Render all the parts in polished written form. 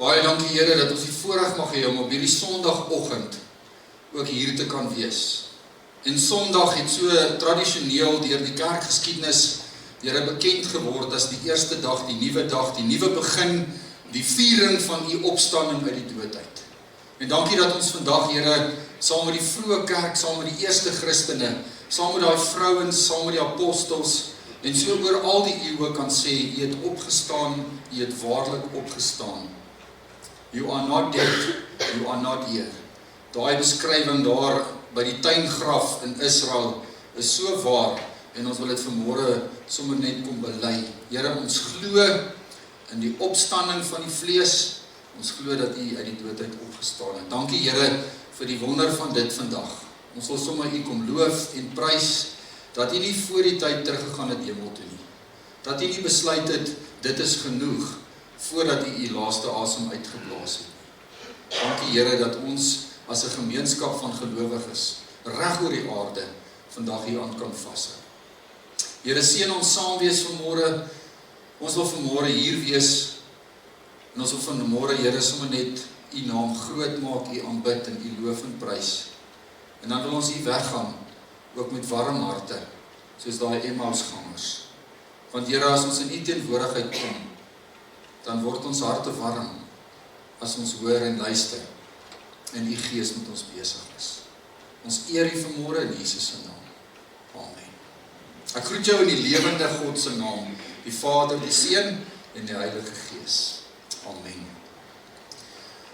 Baie dankie Here dat ons die voorreg mag hê om op hierdie Sondagoggend ook hier te kan wees. En Sondag het so tradisioneel deur die kerkgeskiedenis bekend geword as die eerste dag, die nuwe begin, die viering van u opstanding uit die doodheid. En dankie dat ons vandag, Here, saam met die vroeë kerk, saam met die eerste Christene, saam met daai vrouens, saam met die apostels, en so oor al die eeue kan sê, u het opgestaan, u het waarlik opgestaan. You are not dead, you are not here. Daai beskrywing daar by die tuingraf in Israel is so waar, en ons wil dit vanmôre sommer net kom bely. Here, ons glo in die opstanding van die vlees, ons glo dat u uit die doodheid opgestaan het. Dankie Here vir die wonder van dit vandag. Ons wil sommer u kom loof en prys, dat u nie voor die tyd teruggegaan het hemel toe nie. Dat u nie besluit het, dit is genoeg, voordat u u laaste asem uitgeblaas het. Dankie Here dat ons as 'n gemeenskap van gelowiges reg oor die aarde vandag hier aan kan vashou. Here, seën ons saam wees vanmôre. Ons wil vanmôre hier wees en ons wil vanmôre, Here, sommer net u naam groot maak, u aanbid en u loof en prys. En dan wil ons hier weggaan ook met warm harte, soos daai Emmausgangers. Want Here, as ons in u teenwoordigheid kom, dan word ons harte warm as ons hoor en luister en u Gees met ons besig is. Ons eer u vanmôre in Jesus se naam. Amen. Ek groet jou in die lewende God se naam, die Vader, die Seun en die Heilige Gees. Amen.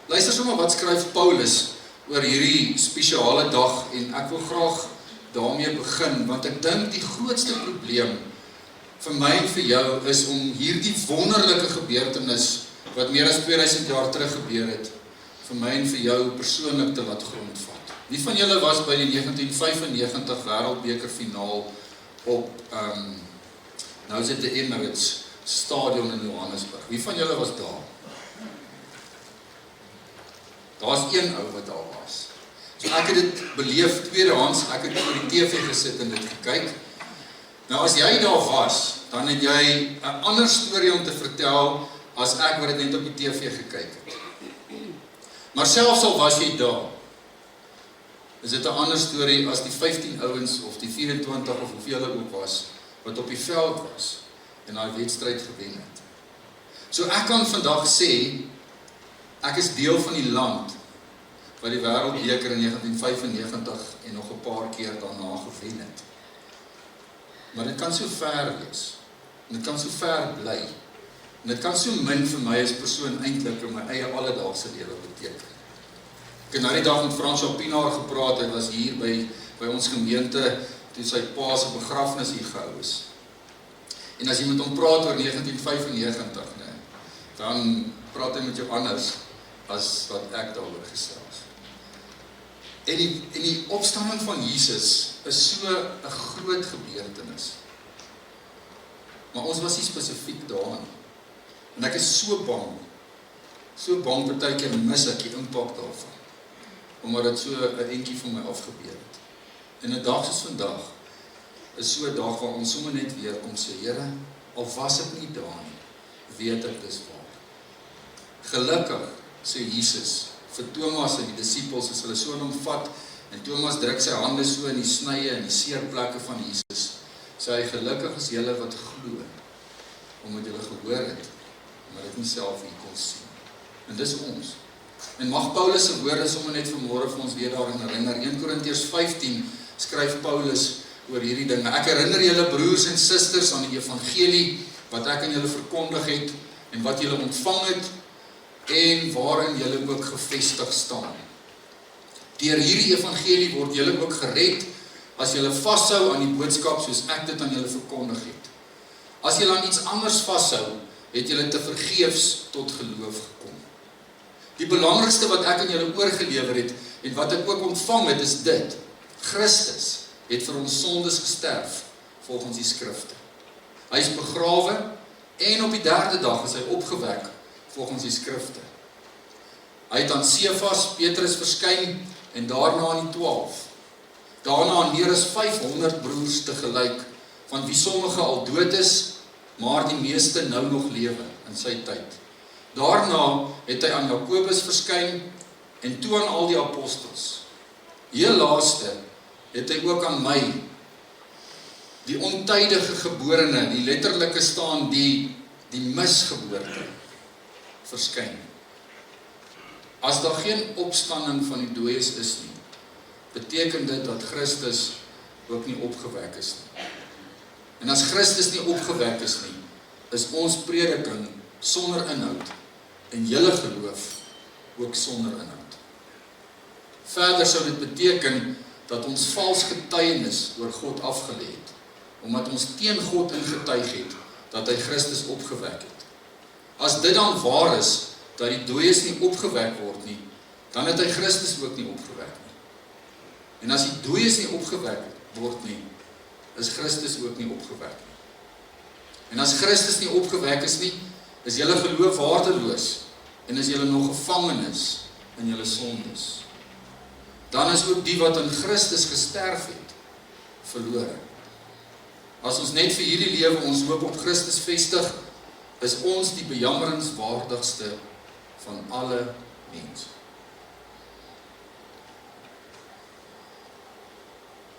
Luister sommer wat skryf Paulus oor hierdie spesiale dag en ek wil graag daarmee begin, want ek dink die grootste probleem vir my en vir jou is om hierdie wonderlike gebeurtenis wat meer as 2000 jaar terug gebeur het, vir my en vir jou persoonlik te laat grondvat. Wie van julle was by die 1995 Wêreldbeker finaal op, nou is dit die Emirates Stadion in Johannesburg. Wie van julle was daar? Daar's een ou wat daar was. So ek het dit beleef tweedehands, ek het voor die TV gesit en dit gekyk. Nou as jy daar was, dan het jy 'n ander storie om te vertel as ek wat dit net op die TV gekyk het. Maar selfs al was jy daar, is dit 'n ander storie as die 15 ouens of die 24 of hoeveel hulle ook was, wat op die veld was en daai wedstryd gewen het. So ek kan vandag sê, ek is deel van die land wat die Wêreldbeker in 1995 en nog 'n paar keer daarna gewen het. Maar dit kan so ver wees, en dit kan so ver bly, en dit kan so min vir my as persoon eintlik in my eie alledaagse lewe beteken. Ek het nou die dag met François Pinaar gepraat, hy was hier by ons gemeente, toe sy pa se begrafnis hier gehou is. En as jy met hom praat oor 1995, dan praat hy met jou anders, as wat ek daaroor gesels. En die opstanding van Jesus is so 'n groot gebeurtenis. Maar ons was nie spesifiek daarin. En ek is so bang partykeer mis ek die impak daarvan, omdat dit so 'n entjie van my afgebeur het. En 'n dag soos vandag is so 'n dag waar ons sommer net weer kom sê, Here, al was ek nie daar nie, weet ek dis waar. Gelukkig, sê Jesus vir Thomas en die disippels, as hulle so in hom vat, en Thomas druk sy hande so in die snye en die seerplekke van Jesus, sê hy, gelukkig is julle wat glo, omdat julle gehoor het, maar dit nie self hier kon sien. En dis ons. En mag Paulus se woorde sommer net vanmôre vir ons weer daarin herinner. 1 Korintiërs 15 skryf Paulus oor hierdie dinge. Ek herinner julle broers en susters aan die evangelie wat ek aan julle verkondig het en wat julle ontvang het en waarin julle ook gevestig staan. Deur hierdie evangelie word julle ook gered as julle vashou aan die boodskap soos ek dit aan julle verkondig het. As julle aan iets anders vashou, het julle te vergeefs tot geloof gekom. Die belangrikste wat ek aan julle oorgelewer het en wat ek ook ontvang het is dit: Christus het vir ons sondes gesterf volgens die skrifte. Hy is begrawe en op die 3de dag is hy opgewek volgens die skrifte. Hy het aan Sefas, Petrus verskyn en daarna aan die 12. Daarna aan meer as 500 broers tegelyk, van wie sommige al dood is, maar die meeste nou nog lewe in sy tyd. Daarna het hy aan Jakobus verskyn en toe aan al die apostels. Heel laaste het hy ook aan my, die ontydige geborene, die letterlike staan die misgeboorte, verskyn. As daar geen opstanding van die dooies is nie, beteken dit dat Christus ook nie opgewek is nie. En as Christus nie opgewek is nie, is ons prediking sonder inhoud en julle geloof ook sonder inhoud. Verder sou dit beteken dat ons vals getuienis oor God afgelê het, omdat ons teen God ingetuig het dat hy Christus opgewek het. As dit dan waar is dat die dooies nie opgewek word nie, dan het hy Christus ook nie opgewek nie. En as die dooies nie opgewek word nie, is Christus ook nie opgewek nie. En as Christus nie opgewek is nie, is julle geloof waardeloos en is julle nog gevangenes in julle sondes. Dan is ook die wat in Christus gesterf het, verlore. As ons net vir hierdie lewe ons hoop op Christus vestig, is ons die bejammeringswaardigste van alle mense.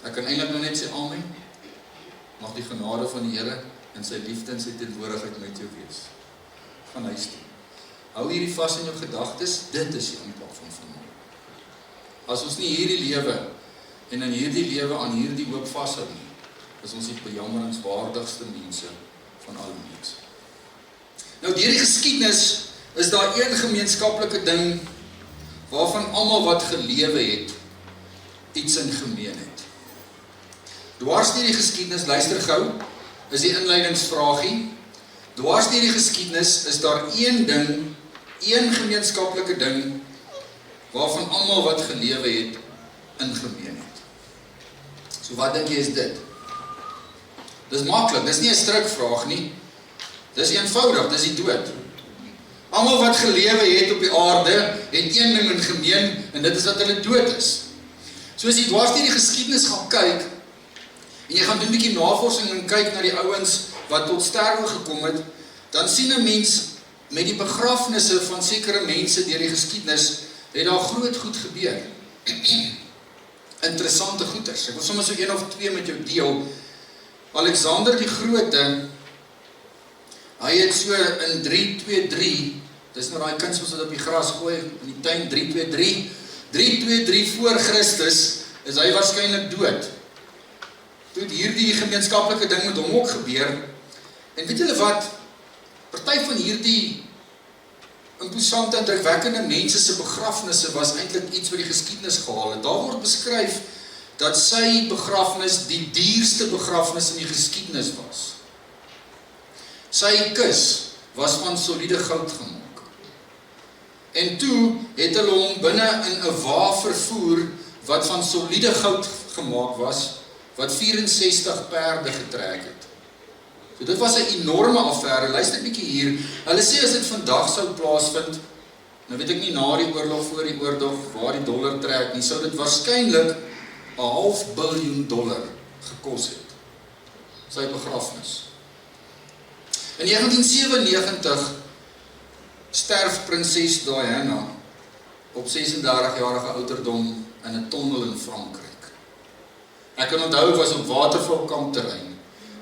Ek kan eintlik nou net sê amen. Mag die genade van die Here en sy liefde en sy teenwoordigheid met jou wees. Gaan huis toe. Hou hierdie vas in jou gedagtes, dit is die impak van vanmôre. As ons nie hierdie lewe en in hierdie lewe aan hierdie hoop vashou nie, is ons die bejammeringswaardigste mense van alle mense. Nou deur die geskiedenis is daar een gemeenskaplike ding waarvan almal wat gelewe het iets in gemeen het. Dwars deur die geskiedenis, luister gou, is die inleidingsvragie. Dwars deur die geskiedenis is daar een ding, een gemeenskaplike ding waarvan almal wat gelewe het in gemeen het. So wat dink jy is dit? Dis maklik, dis nie 'n strikvraag nie. Dis eenvoudig, dis die dood. Almal wat gelewe het op die aarde, het een ding in gemeen, en dit is dat hulle dood is. So as jy dwars deur die geskiedenis gaan kyk, en jy gaan doen 'n bietjie navorsing en kyk na die ouens wat tot sterwe gekom het, dan sien 'n mens met die begrafnisse van sekere mense deur die geskiedenis, het daar groot goed gebeur. Interessante goeders. Ek wil sommer so 1 of 2 met jou deel. Alexander die Grote, hy het so in 323, dis nou daai kuns wat op die gras gooi in die tuin, 323 voor Christus, is hy waarskynlik dood. Toe hierdie gemeenskaplike ding met hom ook gebeur, en weet julle wat, party van hierdie imposante en drukwekkende mense se begrafnisse was eintlik iets wat die geskiedenis gehaal het. Daar word beskryf dat sy begrafnis die duurste begrafnis in die geskiedenis was. Sy kus was van soliede goud gemaak. En toe het hulle hom binne in 'n wa vervoer wat van soliede goud gemaak was, wat 64 perde getrek het. So dit was 'n enorme affære. Luister 'n bietjie hier. Hulle sê as dit vandag sou plaasvind, nou weet ek nie na die oorlog, voor die oorlog, waar die dollar trek nie, sou dit waarskynlik $500 miljoen gekos het. Sy begrafnis. In 1997 sterf prinses Diana op 36-jarige ouderdom in 'n tonnel in Frankryk. Ek kan onthou, ek was op watervalkampterrein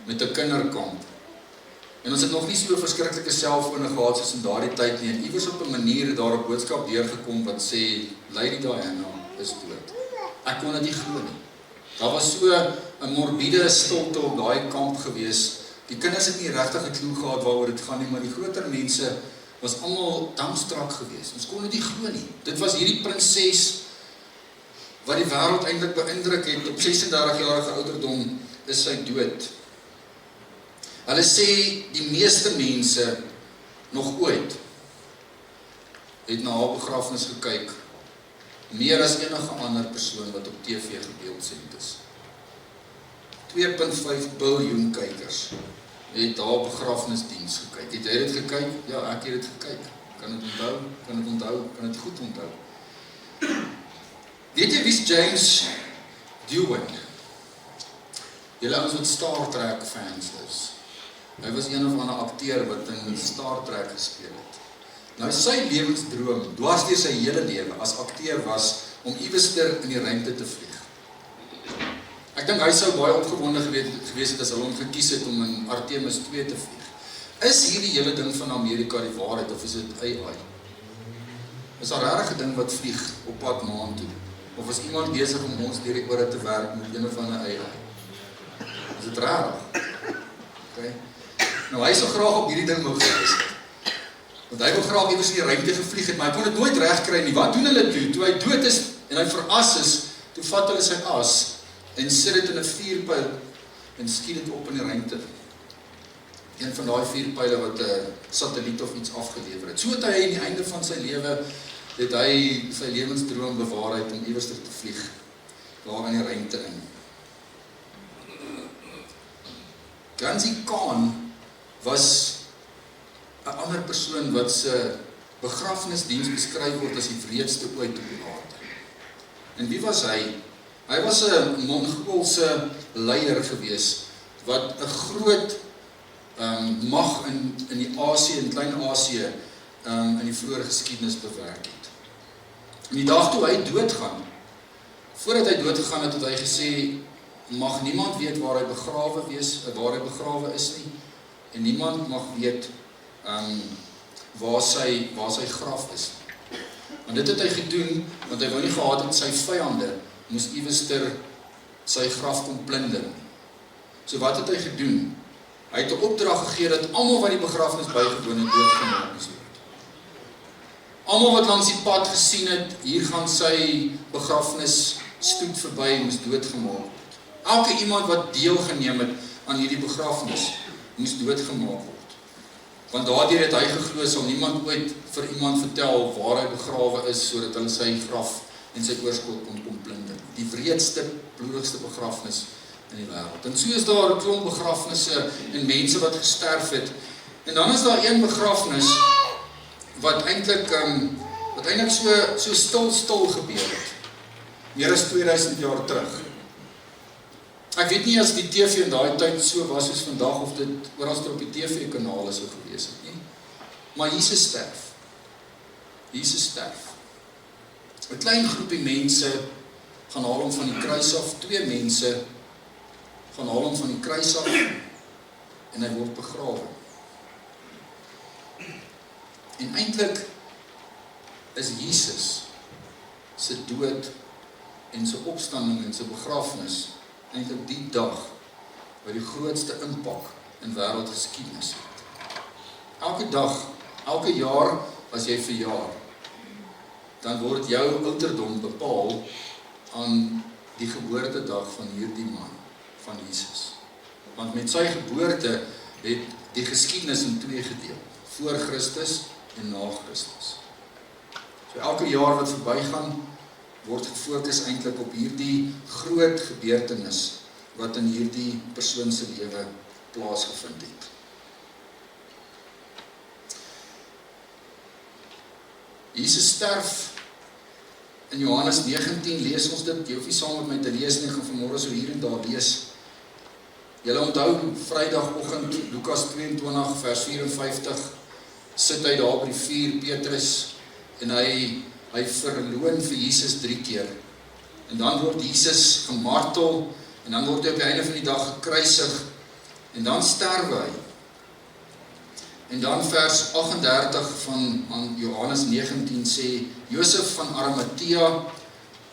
met 'n kinderkamp. En ons het nog nie so verskriklike selfone gehad soos in daardie tyd nie. En iewers op 'n manier het daar 'n boodskap deurgekom wat sê Lady Diana is dood. Ek kon dit nie glo nie. Daar was so 'n morbiede stilte op daai kamp gewees. Die kinders het nie regtig 'n klou gehad waaroor dit gaan nie, maar die groter mense was almal damstrak gewees. Ons kon dit nie glo nie. Dit was hierdie prinses wat die wêreld eintlik beïndruk het. Op 36-jarige ouderdom is sy dood. Hulle sê die meeste mense nog ooit het na haar begrafnis gekyk, meer as enige ander persoon wat op TV gebeeldsend is. 2.5 biljoen kykers het haar begrafnisdiens gekyk. Het jy dit gekyk? Ja, ek het dit gekyk. Kan dit onthou? Kan dit onthou? Kan dit goed onthou? Weet jy wie's James Doohan? Julle ouens wat Star Trek fans is. Hy was een of ander akteur wat in Star Trek gespeel het. Nou sy lewensdroom, dwars deur sy hele lewe as akteur was om iewester in die ruimte te vlieg. Ek dink hy sou baie opgewonde gewees het as hulle hom gekies het om in Artemis 2 te vlieg. Is hierdie hele ding van Amerika die waarheid of is dit AI? Is daar regtig 'n ding wat vlieg op pad maan toe? Of is iemand besig om ons deur die ore te werk met een of ander AI? Is dit regtig? Okay. Nou hy sou graag op hierdie ding wou gewees het. Want hy wil graag iewers in die ruimte gevlieg het, maar hy kon dit nooit reg kry nie. Wat doen hulle toe? Toe hy dood is en hy veras is, toe vat hulle sy as en sit dit in 'n vuurpyl en skiet dit op in die ruimte. Een van daai vuurpyle wat 'n satelliet of iets afgelewer het. So het hy aan die einde van sy lewe het hy sy lewensdroom bewaarheid om iewers te vlieg daar in die ruimte in. Genghis Khan was 'n ander persoon wat se begrafnisdiens beskryf word as die wreedste ooit op die aarde. En wie was hy? Hy was 'n Mongoolse leier gewees wat 'n groot mag in die Asië en Klein-Asië in die vroeë geskiedenis bewerk het. En die dag toe hy doodgaan, voordat hy doodgegaan het, het hy gesê, mag niemand weet waar hy begrawe is nie, en niemand mag weet waar sy graf is. Want dit het hy gedoen, want hy wou nie gehad het sy vyande moes iewester sy graf kom plunder. So wat het hy gedoen? Hy het 'n opdrag gegee dat almal wat die begrafnis bygewoon het doodgemaak moes word. Almal wat langs die pad gesien het, hier gaan sy begrafnis stoet verby, moes doodgemaak word. Elke iemand wat deelgeneem het aan hierdie begrafnis moes doodgemaak word. Want daardeur het hy geglo sal niemand ooit vir iemand vertel waar hy begrawe is sodat hulle sy graf en sy oorskot kon plunder. Die wreedste, bloedigste begrafnis in die wêreld. En so is daar 'n klomp begrafnisse en mense wat gesterf het. En dan is daar een begrafnis wat eintlik so stil gebeur het. Meer as 2000 jaar terug. Ek weet nie as die TV in daai tyd so was soos vandag of dit oralste op die TV-kanale sou gewees het nie. Maar Jesus sterf. Jesus sterf. 'n klein groepie mense gaan haal hom van die kruis af, 2 mense gaan haal hom van die kruis af en hy word begrawe. En eintlik is Jesus se dood en sy opstanding en sy begrafnis eintlik die dag wat die grootste impak in wêreldgeskiedenis het. Elke dag, elke jaar as jy verjaar, dan word jou ouderdom bepaal aan die geboortedag van hierdie man, van Jesus. Want met sy geboorte het die geskiedenis in 2 gedeel, voor Christus en na Christus. So elke jaar wat verbygaan, word gefokus eintlik op hierdie groot gebeurtenis wat in hierdie persoon se lewe plaasgevind het. Jesus sterf in Johannes 19, lees ons dit, jy hoef nie saam met my te lees nie, ek gaan vanmôre so hier en daar lees. Julle onthou, Vrydagoggend, Lukas 22, vers 54, sit hy daar by die vuur, Petrus, en hy verloon vir Jesus 3 keer. En dan word Jesus gemartel, en dan word hy op die einde van die dag gekruisig, en dan sterwe hy. En dan vers 38 van Johannes 19 sê, Josef van Arimatea,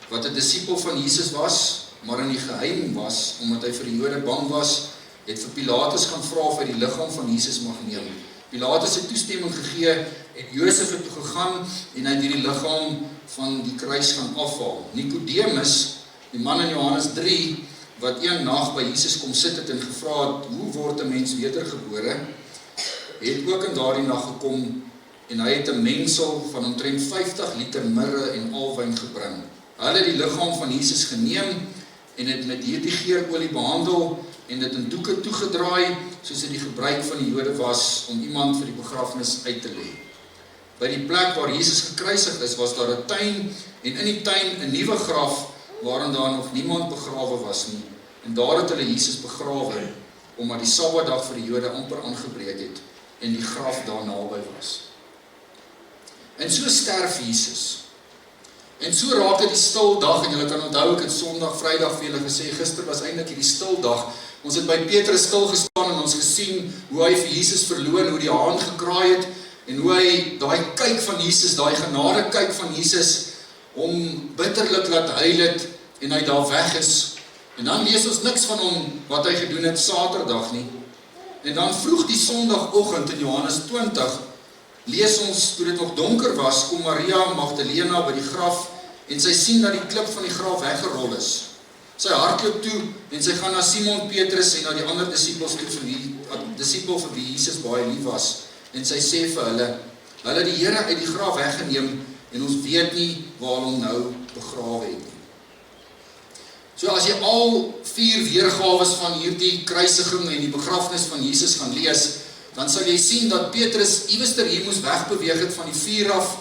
wat 'n disipel van Jesus was, maar in die geheim was, omdat hy vir die Jode bang was, het vir Pilatus gaan vra of hy die liggaam van Jesus mag neem. Pilatus het toestemming gegee, en Josef het toe gegaan, en hy het die liggaam van die kruis gaan afhaal. Nicodemus, die man in Johannes 3, wat een nag by Jesus kom sit het en gevra het, hoe word 'n mens wedergebore, het ook in daardie nag gekom, en hy het 'n mengsel van omtrent 50 liter mirre en alwyn gebring. Hulle het die liggaam van Jesus geneem, en het met hierdie geurolie behandel, en dit in doeke toegedraai, soos dit die gebruik van die Jode was, om iemand vir die begrafnis uit te lê. By die plek waar Jesus gekruisig is, was daar 'n tuin, en in die tuin 'n nuwe graf, waarin daar nog niemand begrawe was nie. En daar het hulle Jesus begrawe, omdat die Sabbatdag vir die Jode amper aangebreek het, en die graf daar naby was. En so sterf Jesus. En so raak dit die stil dag, en julle kan onthou, ek het Sondag, Vrydag vir julle gesê, gister was eintlik hierdie stil dag. Ons het by Petrus stil gestaan en ons gesien hoe hy vir Jesus verloon, hoe die haan gekraai het, en hoe hy daai kyk van Jesus, daai genade kyk van Jesus, om bitterlik laat huil het, en hy daar weg is. En dan lees ons niks van hom, wat hy gedoen het Saterdag nie. En dan vroeg die Sondagoggend in Johannes 20, lees ons, toe dit nog donker was, kom Maria Magdalena by die graf, en sy sien dat die klip van die graf weggerol is. Sy hardloop toe, en sy gaan na Simon Petrus en na die ander disippels toe, disipel vir wie Jesus baie lief was, en sy sê vir hulle het die Here uit die graf weggeneem, en ons weet nie waar hom nou begrawe het nie. So as jy al 4 weergawes van hierdie kruisiging en die begrafnis van Jesus gaan lees, dan sal jy sien dat Petrus iewester hier moes wegbeweeg het van die vuur af,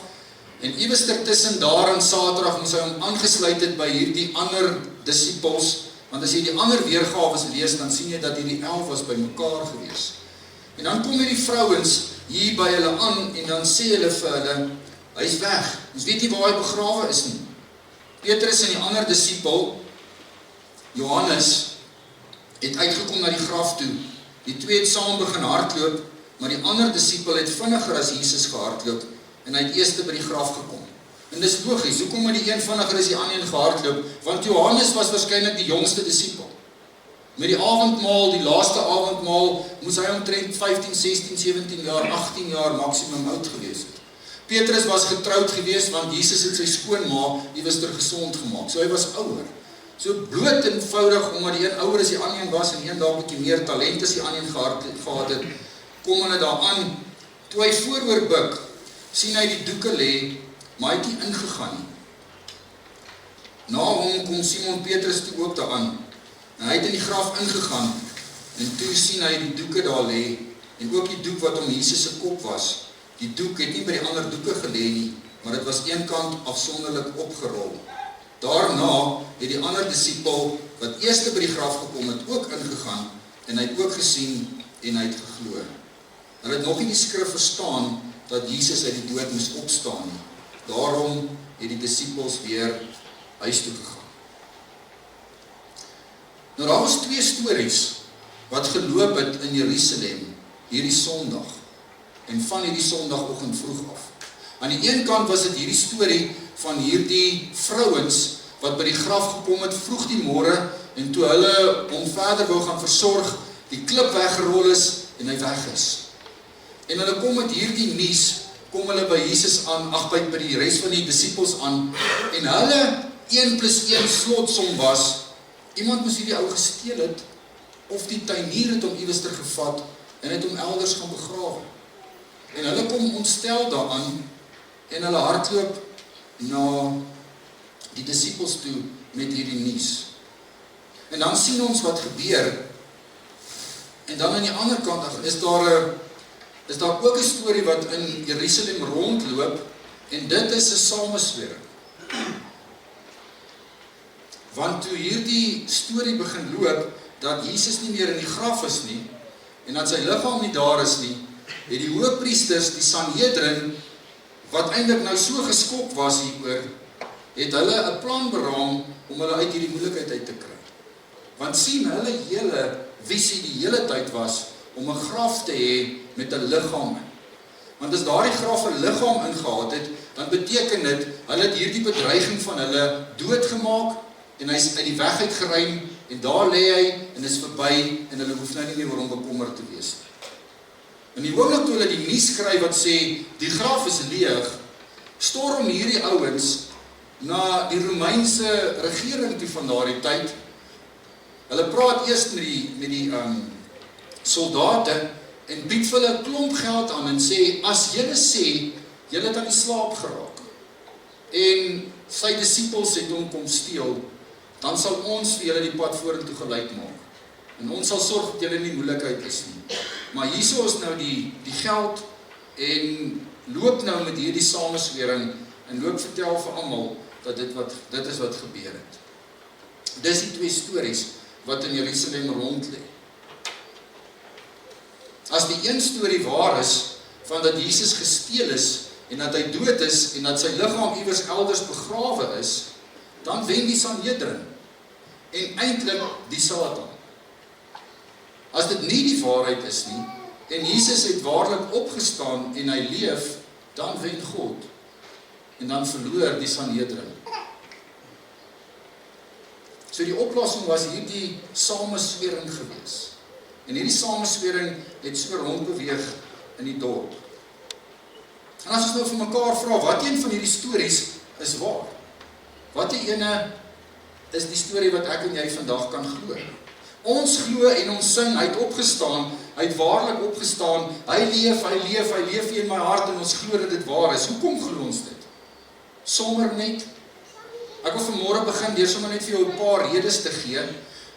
en iewester tussen daar en Saterdag moes hy hom aangesluit het by hierdie ander disippels, want as jy die ander weergawes lees, dan sien jy dat hierdie 11 was by mekaar gewees. En dan kom hierdie vrouens hier by hulle aan, en dan sê hulle vir hulle, hy is weg, ons weet nie waar hy begrawe is nie. Petrus en die ander disipel, Johannes, het uitgekom na die graf toe. Die twee het saam begin hardloop, maar die ander disipel het vinniger as Jesus gehardloop, en hy het eerste by die graf gekom. En dis logies, hoekom het die een vinniger as die ander een gehardloop? Want Johannes was waarskynlik die jongste disipel. Met die avondmaal, die laaste avondmaal, moes hy omtrent 15, 16, 17 jaar, 18 jaar maksimum oud gewees het. Petrus was getroud gewees, want Jesus het sy skoonma, die was gesond gemaak. So hy was ouer. So bloot eenvoudig, omdat die een ouer as die ander een was, en die een daar 'n bietjie meer talent as die ander een gehad het, kom hulle daar aan. Toe hy vooroor buig, sien hy die doeke lê, maar hy het nie ingegaan nie. Na hom kom Simon Petrus toe ook daaraan, en hy het in die graf ingegaan, en toe sien hy die doeke daar lê, en ook die doek wat om Jesus se kop was. Die doek het nie by die ander doeke gelê nie, maar dit was eenkant afsonderlik opgerol. Daarna het die ander disipel, wat eerste by die graf gekom het, ook ingegaan, en hy het ook gesien, en hy het geglo. Hulle het nog nie die skrif verstaan, dat Jesus uit die dood moes opstaan nie. Daarom het die disipels weer huis toe gegaan. Nou daar was 2 stories, wat geloop het in Jerusalem, hierdie Sondag, en van hierdie Sondagoggend vroeg af. Aan die een kant was dit hierdie storie van hierdie vrouens, wat by die graf gekom het vroeg die môre, en toe hulle hom verder wou gaan versorg, die klip weggerol is, en hy weg is. En hulle kom met hierdie nuus, kom hulle by Jesus aan, by die res van die disipels aan, en hulle 1 + 1 slotsom was, iemand moes hierdie ou gesteel het, of die tuinier het hom iewester gevat, en het hom elders gaan begrawe. En hulle kom ontstel daaraan, en hulle hardloop na die disipels toe met hierdie nuus. En dan sien ons wat gebeur, en dan aan die ander kant is daar ook 'n storie wat in Jerusalem rondloop, en dit is 'n sameswering. Want toe hierdie storie begin loop, dat Jesus nie meer in die graf is nie, en dat sy liggaam nie daar is nie, het die hoëpriesters, die Sanhedrin, wat eintlik nou so geskok was hieroor, het hulle 'n plan beraam om hulle uit hierdie moeilikheid uit te kry. Want sien, hulle hele visie die hele tyd was om 'n graf te hê met 'n liggaam. Want as daardie graf 'n liggaam ingehad het, dan beteken dit, hulle het hierdie bedreiging van hulle doodgemaak, en hy is uit die weg uitgeruim, en daar lê hy, en is verby, en hulle hoef nou nie meer oor hom bekommerd te wees. En die oomblik toe hulle die nuus skryf wat sê, die graf is leeg, storm hierdie ouens na die Romeinse regering toe van daardie tyd. Hulle praat eers met die soldate, en bied vir hulle 'n klomp geld aan, en sê, as julle sê, julle het aan die slaap geraak, en sy disipels het hom kom steel, dan sal ons vir julle die pad vorentoe gelyk maak. En ons sal sorg dat julle nie moeilikheid is nie. Maar hierso is nou die geld, en loop nou met hierdie sameswering, en loop vertel vir almal, dat dit is wat gebeur het. Dis die 2 stories, wat in Jerusalem rond lê. As die een storie waar is, van dat Jesus gesteel is, en dat hy dood is, en dat sy liggaam iewers elders begrawe is, dan wen die Sanhedrin, en eintlik die Satan. As dit nie die waarheid is nie, en Jesus het waarlik opgestaan en hy leef, dan wen God, en dan verloor die Sanhedrin. So die oplossing was hierdie sameswering gewees. En hierdie sameswering het so rondbeweeg in die dorp. En as ons nou vir mekaar vra, wat een van hierdie stories is waar? Wat die ene is die storie wat ek en jy vandag kan glo? Ons glo en ons sing, hy het opgestaan, hy het waarlik opgestaan, hy leef hier in my hart en ons glo dat dit waar is. Hoekom glo ons dit? Sommer net. Ek wil vanmôre begin deur sommer net vir jou 'n paar redes te gee,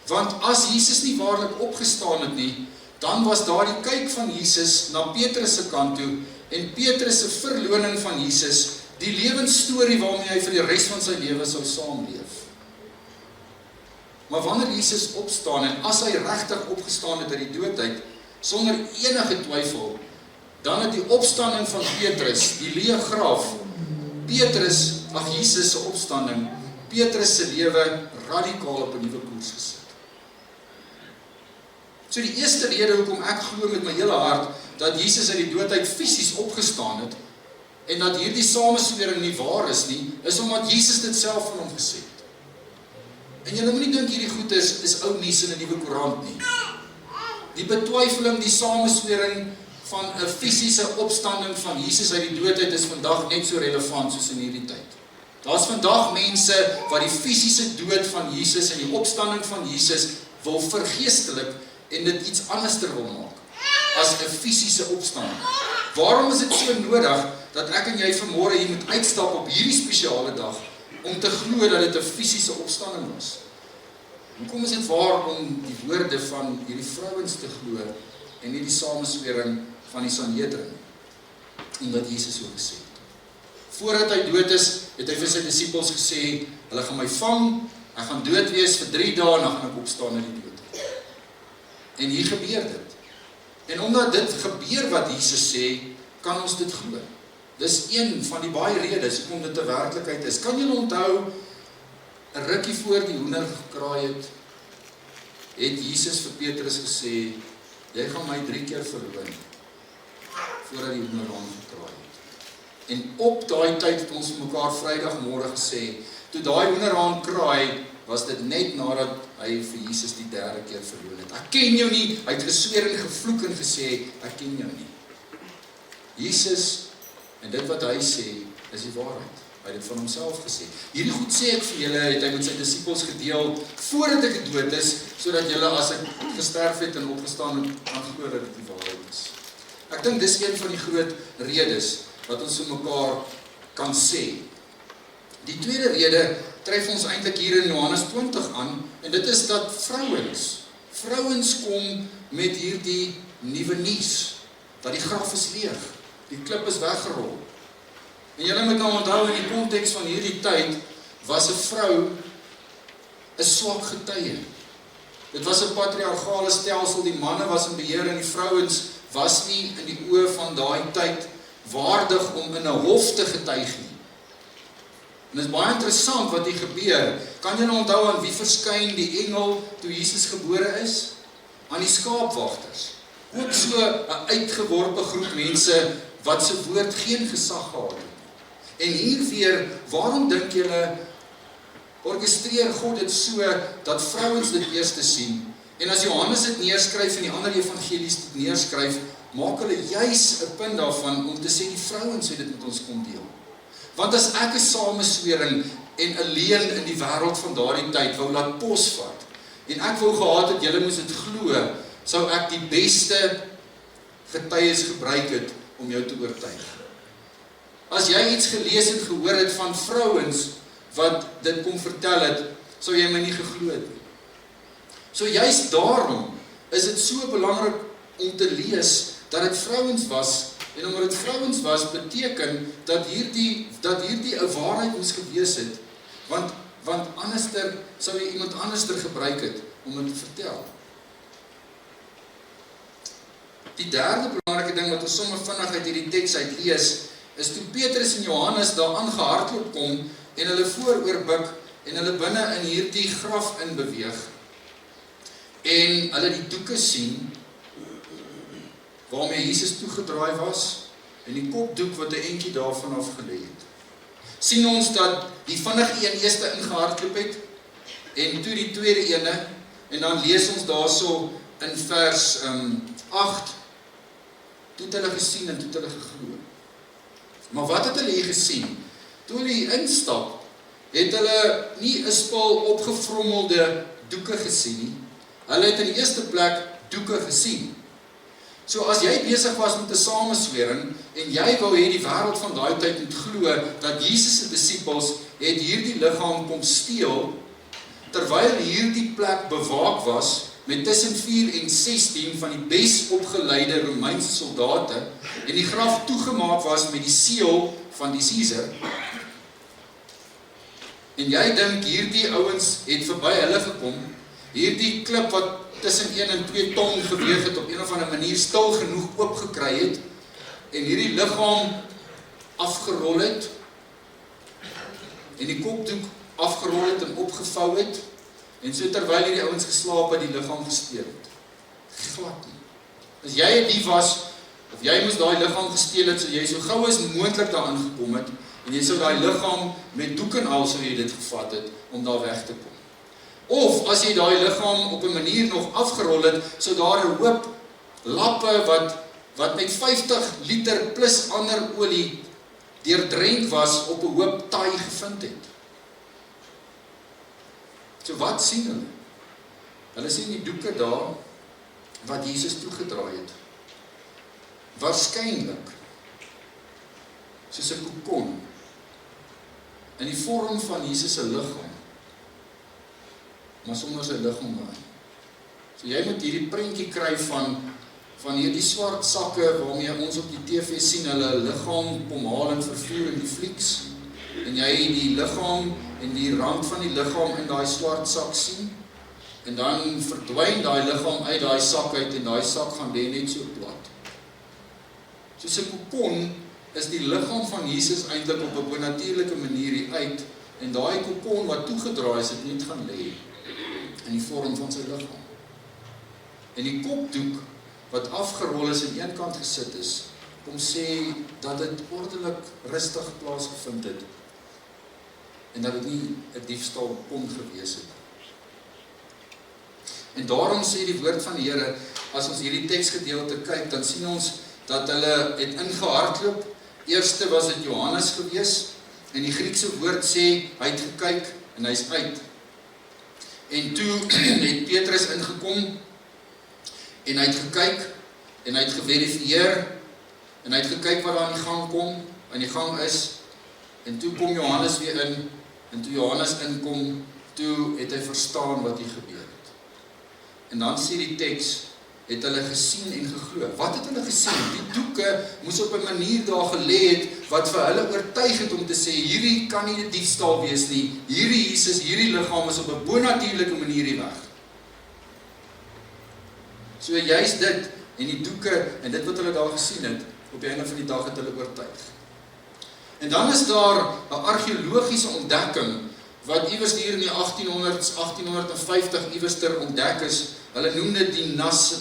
want as Jesus nie waarlik opgestaan het nie, dan was daar die kyk van Jesus na Petrus se kant toe, en Petrus se verloning van Jesus, die lewensstorie waarmee hy vir die res van sy lewe sou saamleef. Maar wanneer Jesus opstaan, en as hy regtig opgestaan het uit die dood uit, sonder enige twyfel, dan het die opstanding van Petrus, die leë graf, Jesus se opstanding, Petrus se lewe radikaal op 'n nuwe koers gesit. So die eerste rede hoekom ek glo met my hele hart, dat Jesus uit die dood uit fisies opgestaan het, en dat hierdie sameswering nie waar is nie, is omdat Jesus dit self van hom gesê het. En julle moenie dink hierdie goed is ou nuus in 'n nuwe koerant nie. Die betwyfeling, die sameswering van 'n fisiese opstanding van Jesus uit die dood uit is vandag net so relevant soos in hierdie tyd. Daar's vandag mense wat die fisiese dood van Jesus en die opstanding van Jesus wil vergeestelik en dit iets anderster wil maak as 'n fisiese opstanding. Waarom is dit so nodig dat ek en jy vanmôre hier moet uitstap op hierdie spesiale dag om te glo dat dit 'n fisiese opstanding was? Hoekom is dit waar om die woorde van hierdie vrouens te glo en nie die sameswering van die Sanhedrin? Omdat Jesus so gesê het. Voordat hy dood is, het hy vir sy disippels gesê, hulle gaan my vang, ek gaan dood wees vir 3 dae en dan gaan ek opstaan uit die dood. En hier gebeur dit. En omdat dit gebeur wat Jesus sê, kan ons dit glo. Dis een van die baie redes hoekom dit 'n werklikheid is. Kan julle onthou 'n rukkie voor die hoender gekraai het Jesus vir Petrus gesê, jy gaan my 3 keer verloon voordat die hoenderhaan gekraai het. En op daai tyd het ons vir mekaar Vrydagmôre gesê, toe daai hoenderhaan kraai, was dit net nadat hy vir Jesus die 3de keer verloon het. Ek ken jou nie, hy het gesweer en gevloek en gesê, ek ken jou nie. Jesus, en dit wat hy sê, is die waarheid. Hy het dit van homself gesê. Hierdie goed sê ek vir julle, het hy met sy disippels gedeel, voordat ek dood is, sodat julle as ek gesterf het en opgestaan het, kan glo dat dit die waarheid is. Ek dink dis een van die groot redes, wat ons vir mekaar kan sê. Die tweede rede, tref ons eintlik hier in Johannes 20 aan, en dit is dat vrouens kom met hierdie nuwe nuus, dat die graf is leeg, die klip is weggerol. En julle moet nou onthou, in die konteks van hierdie tyd, was 'n vrou 'n swak getuie. Dit was 'n patriargale stelsel, die manne was in beheer en die vrouens was nie in die oë van daai tyd waardig om in 'n hof te getuig nie. En dit is baie interessant wat hier gebeur. Kan julle onthou aan wie verskyn die engel toe Jesus gebore is? Aan die skaapwagters. Ook so 'n uitgeworpe groep mense wat se woord geen gesag gehad het. En hier weer, waarom dink julle orkestreer God dit so dat vrouens dit eers te sien? En as Johannes dit neerskryf en die ander evangelies dit neerskryf, maak hulle juis 'n punt daarvan om te sê die vrouens het dit met ons kom deel. Want as ek 'n sameswering en 'n leuen in die wêreld van daardie tyd wou laat posvat, en ek wou gehad het julle moes dit glo, sou ek die beste getuies gebruik het om jou te oortuig. As jy iets gelees en gehoor het van vrouens wat dit kom vertel het, sou jy my nie geglo het nie. So juist daarom is dit so belangrik om te lees dat dit vrouens was. En omdat dit vrouens was, beteken dat hierdie 'n waarheid moes gewees het, want anderster sou jy iemand anderster gebruik het om dit te vertel. Die derde belangrike ding wat ons sommer vinnig uit hierdie teks uit lees, is toe Petrus en Johannes daar aangehardloop kom en hulle vooroor buig en hulle binne in hierdie graf inbeweeg en hulle die doeke sien waarmee Jesus toegedraai was en die kopdoek wat 'n entjie daarvan af gelê het. Sien ons dat die vinnige een eerste ingehardloop het en toe die tweede ene en dan lees ons daarso in vers 8 toe het hulle gesien en toe het hulle geglo. Maar wat het hulle hier gesien? Toe hulle hier instap, het hulle nie 'n spul opgevrommelde doeke gesien nie. Hulle het in die eerste plek doeke gesien. So as jy besig was met 'n sameswering en jy wou hê die wêreld van daai tyd moet glo dat Jesus se disippels het hierdie liggaam kom steel terwyl hierdie plek bewaak was met tussen 4 en 16 van die bes opgeleide Romeinse soldate en die graf toegemaak was met die seël van die Caesar. En jy dink hierdie ouens het verby hulle gekom, hierdie klip wat tussen 1 en 2 ton geweeg het op een of ander manier stil genoeg oopgekry het en hierdie liggaam afgerol het en die kopdoek afgerol het en opgevou het en so terwyl hierdie ouens geslaap het die liggaam gesteel het. Glad nie. As jy die was of jy moes daai liggaam gesteel het, so jy so gou as moontlik daarin gekom het en jy sou daai liggaam met doek en al sou jy dit gevat het om daar weg te kom. Of as jy daai liggaam op 'n manier nog afgerol het, sou daar 'n hoop lappe wat met 50 liter plus ander olie deurdrenk was op 'n hoop taai gevind het. So wat sien hulle? Hulle sien die doeke daar wat Jesus toegedraai het. Waarskynlik soos 'n kokon in die vorm van Jesus se liggaam, maar sonder sy liggaam daar. So jy moet hierdie prentjie kry van hierdie swart sakke waarmee ons op die TV sien hulle liggaam kom haal en vervoer in die flieks en jy die liggaam en die rand van die liggaam in daai swart sak sien en dan verdwyn daai liggaam uit daai sak uit en daai sak gaan lê net so plat. Soos 'n kokon is die liggaam van Jesus eintlik op 'n bonatuurlike manier hier uit en daai kokon wat toegedraai is het net gaan lê in die vorm van sy liggaam. En die kopdoek wat afgerol is en een kant gesit is, kom sê dat dit ordelik rustig plaasgevind het en dat dit nie 'n diefstal kon gewees het. En daarom sê die woord van die Here, as ons hierdie teksgedeelte kyk, dan sien ons dat hulle het ingehardloop. Eerste was dit Johannes gewees en die Griekse woord sê hy het gekyk en hy's uit. En toe het Petrus ingekom en hy het gekyk en hy het geverifieer en hy het gekyk wat daar in die gang is en toe kom Johannes weer in en toe Johannes inkom, toe het hy verstaan wat hier gebeur het. En dan sê die teks, het hulle gesien en geglo. Wat het hulle gesien? Die doeke moes op 'n manier daar gelê het wat vir hulle oortuig het om te sê, hierdie kan nie 'n diefstal wees nie, hierdie Jesus, hierdie liggaam is op 'n bonatuurlike manier hier weg. So juist dit en die doeke en dit wat hulle daar gesien het, op die einde van die dag het hulle oortuig. En dan is daar 'n argeologiese ontdekking wat iewers hier in die 1800s, 1850 iewers ter ontdek is. Hulle noem dit die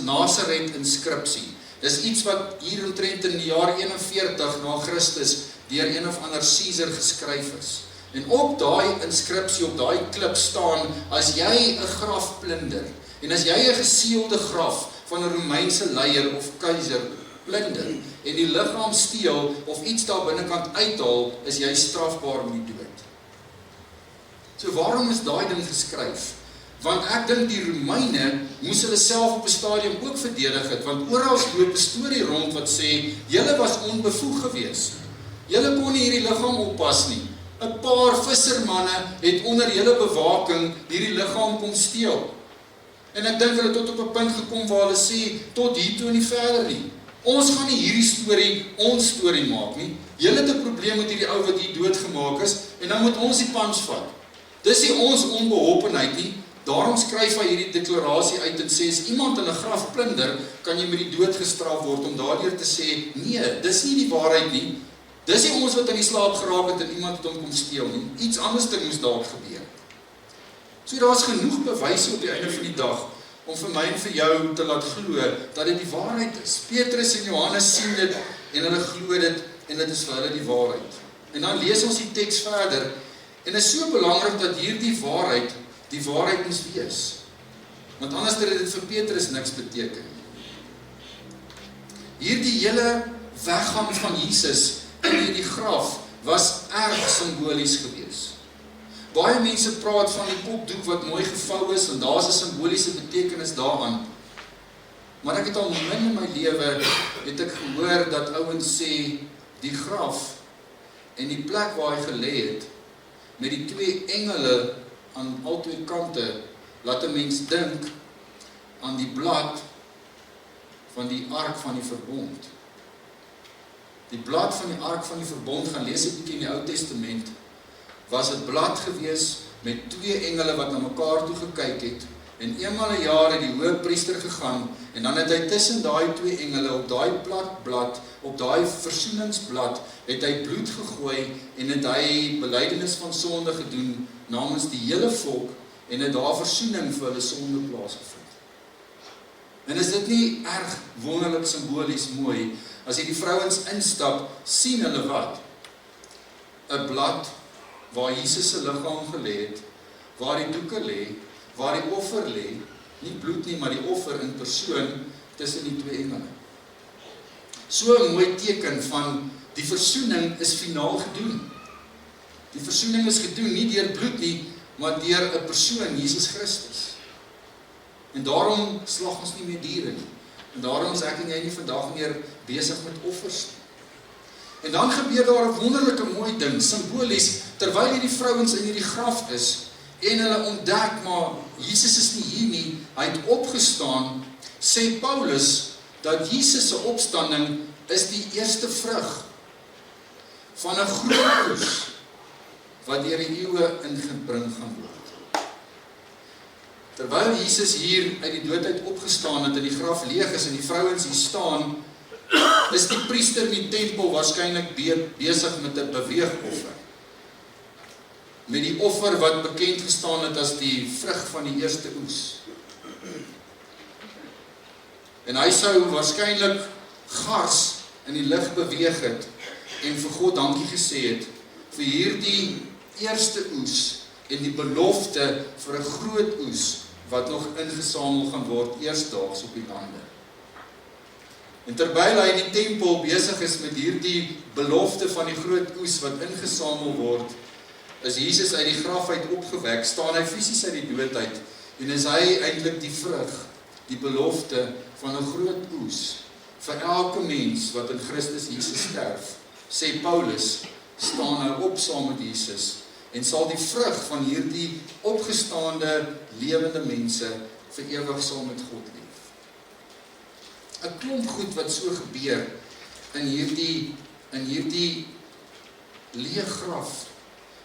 Nasaret inskripsie. Dis iets wat hier omtrent in die jaar 41 na Christus deur een of ander Caesar geskryf is. En op daai inskripsie, op daai klip staan, as jy 'n graf plunder en as jy 'n geseëlde graf van 'n Romeinse leier of keiser plunder en die liggaam steel of iets daar binnekant uithaal, is jy strafbaar met die dood. So waarom is daai ding geskryf? Want ek dink die Romeine moes hulle self op 'n stadium ook verdedig het, want oral loop 'n storie rond wat sê, julle was onbevoeg geweest. Julle kon nie hierdie liggaam oppas nie. 'n Paar vissermanne het onder julle bewaking hierdie liggaam kom steel. En ek dink hulle tot op 'n punt gekom waar hulle sê, tot hier toe en nie verder nie. Ons gaan nie hierdie storie ons storie maak nie. Julle het 'n probleem met hierdie ou wat hier doodgemaak is en dan moet ons die pans vat. Dis nie ons onbeholpenheid nie. Daarom skryf hy hierdie deklarasie uit en sê, as iemand in 'n graf plunder, kan jy met die dood gestraf word om daardeur te sê, nee, dis nie die waarheid nie. Dis nie ons wat in die slaap geraak het en iemand het hom kom steel nie. Iets anders moes dalk gebeur. So daar's genoeg bewyse op die einde van die dag om vir my en vir jou te laat glo dat dit die waarheid is. Petrus en Johannes sien dit en hulle glo dit en dit is vir hulle die waarheid. En dan lees ons die teks verder en is so belangrik dat hierdie waarheid die waarheid moes wees. Want anders het dit vir Petrus niks beteken. Hierdie hele weggang van Jesus in hierdie graf was erg simbolies gewees. Baie mense praat van die kopdoek wat mooi gevou is en daar's 'n simboliese betekenis daaraan. Maar ek het al min in my lewe het ek gehoor dat ouens sê die graf en die plek waar hy gelê het met die twee engele aan albei kante laat 'n mens dink aan die blad van die ark van die verbond. Die blad van die ark van die verbond, gaan lees 'n bietjie in die Ou Testament, was 'n blad gewees met twee engele wat na mekaar toe gekyk het, en eenmal 'n jaar het die hoëpriester gegaan, en dan het hy tussen daai twee engele, op daai blad, op daai versoeningsblad, het hy bloed gegooi, en het hy belydenis van sonde gedoen, namens die hele volk, en het daar versoening vir hulle sonde plaasgevind. En is dit nie erg wonderlik simbolies mooi, as jy die vrouens instap, sien hulle wat? 'n blad, waar Jesus se liggaam gelê het, waar die doeke lê, waar die offer lê, nie bloed nie, maar die offer in persoon, tussen die twee engele. So 'n mooi teken van die versoening is finaal gedoen. Die versoening is gedoen, nie deur bloed nie, maar deur 'n persoon, Jesus Christus. En daarom slag ons nie meer diere nie. En daarom is ek en jy nie vandag meer besig met offers nie. En dan gebeur daar 'n wonderlike mooi ding, simbolies, terwyl hierdie vrouens in hierdie graf is, en hulle ontdek, maar Jesus is nie hier nie, hy het opgestaan, sê Paulus, dat Jesus se opstanding is die eerste vrug van 'n groot oes, wat deur die eeue ingebring gaan word. Terwyl Jesus hier uit die doodheid opgestaan het en die graf leeg is en die vrouens hier staan, is die priester in die tempel waarskynlik besig met 'n beweegoffer. Met die offer wat bekend gestaan het as die vrug van die eerste oes. En hy sou waarskynlik gars in die lug beweeg het en vir God dankie gesê het vir hierdie eerste oes en die belofte vir 'n groot oes wat nog ingesamel gaan word eersdaags op die lande. En terwyl hy in die tempel besig is met hierdie belofte van die groot oes wat ingesamel word, is Jesus uit die graf uit opgewek, staan hy fisies uit die dood uit, en is hy eintlik die vrug, die belofte van 'n groot oes, vir elke mens wat in Christus Jesus sterf, sê Paulus, staan nou op saam met Jesus, en sal die vrug van hierdie opgestaande, lewende mense vir ewig saam met God leef. 'n Klomp goed wat so gebeur in hierdie leë graf,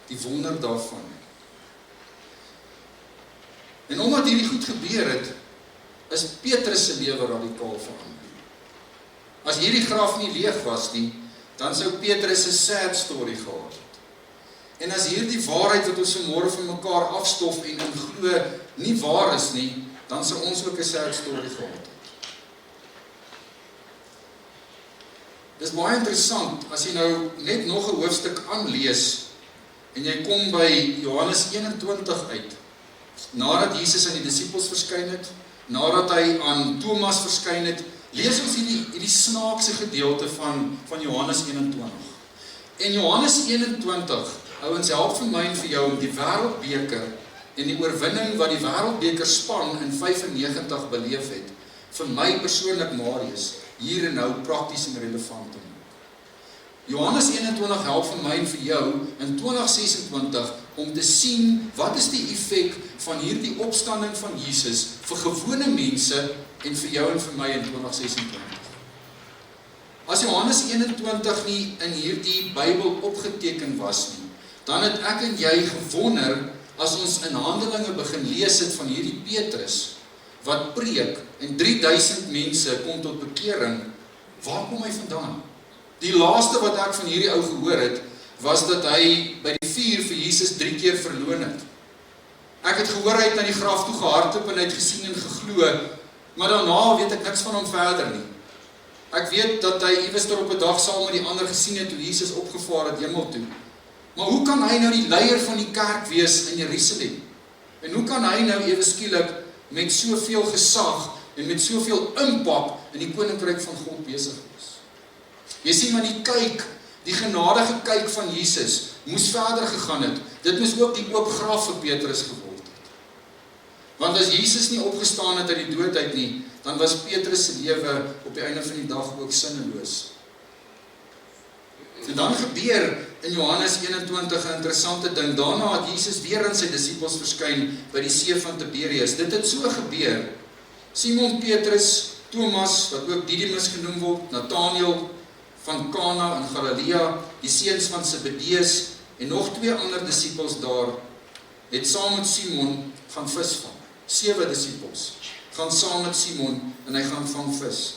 die wonder daarvan. En omdat hierdie goed gebeur het, is Petrus se lewe radikaal verander. As hierdie graf nie leeg was nie, dan sou Petrus 'n sad story gehad het. En as hierdie waarheid wat ons vanmôre van mekaar afstof en in glo nie waar is nie, dan sou ons ook 'n sad story gehad het. Dis baie interessant, as jy nou net nog 'n hoofstuk aanlees, en jy kom by Johannes 21 uit, nadat Jesus aan die disippels verskyn het, nadat hy aan Thomas verskyn het, lees ons hierdie snaakse gedeelte van Johannes 21. En Johannes 21, ouens, help vir my en vir jou om die wêreldbeker en die oorwinning wat die wêreldbeker span in 95 beleef het, vir my persoonlik Marius, hier en nou prakties en relevant te maak. Johannes 21 help vir my en vir jou in 2026 om te sien wat is die effek van hierdie opstanding van Jesus vir gewone mense en vir jou en vir my in 2026. As Johannes 21 nie in hierdie Bybel opgeteken was nie, dan het ek en jy gewonder as ons in Handelinge begin lees het van hierdie Petrus wat preek en 3000 mense kom tot bekering, waar kom hy vandaan? Die laaste wat ek van hierdie ou gehoor het, was dat hy by die vuur vir Jesus 3 keer verloon het. Ek het gehoor hy het na die graf toe gehardloop en hy het gesien en geglo, maar daarna weet ek niks van hom verder nie. Ek weet dat hy iewers op 'n dag saam met die ander gesien het toe Jesus opgevaar het hemel toe. Maar hoe kan hy nou die leier van die kerk wees in Jerusalem? En hoe kan hy nou ewe skielik met soveel gesag en met soveel impak in die koninkryk van God besig wees? Jy sien, maar die genadige kyk van Jesus moes verder gegaan het. Dit moes ook die oop graf vir Petrus geword het. Want as Jesus nie opgestaan het uit die dood uit nie, dan was Petrus se lewe op die einde van die dag ook sinneloos. En dan gebeur in Johannes 21 'n interessante ding. Daarna het Jesus weer aan sy disippels verskyn by die see van Tiberias. Dit het so gebeur. Simon Petrus, Thomas, wat ook Didimus genoem word, Nathanael van Kana in Galilea, die seuns van Zebedeus en nog 2 ander disippels daar, het saam met Simon gaan visvang. 7 disippels gaan saam met Simon en hy gaan vang vis.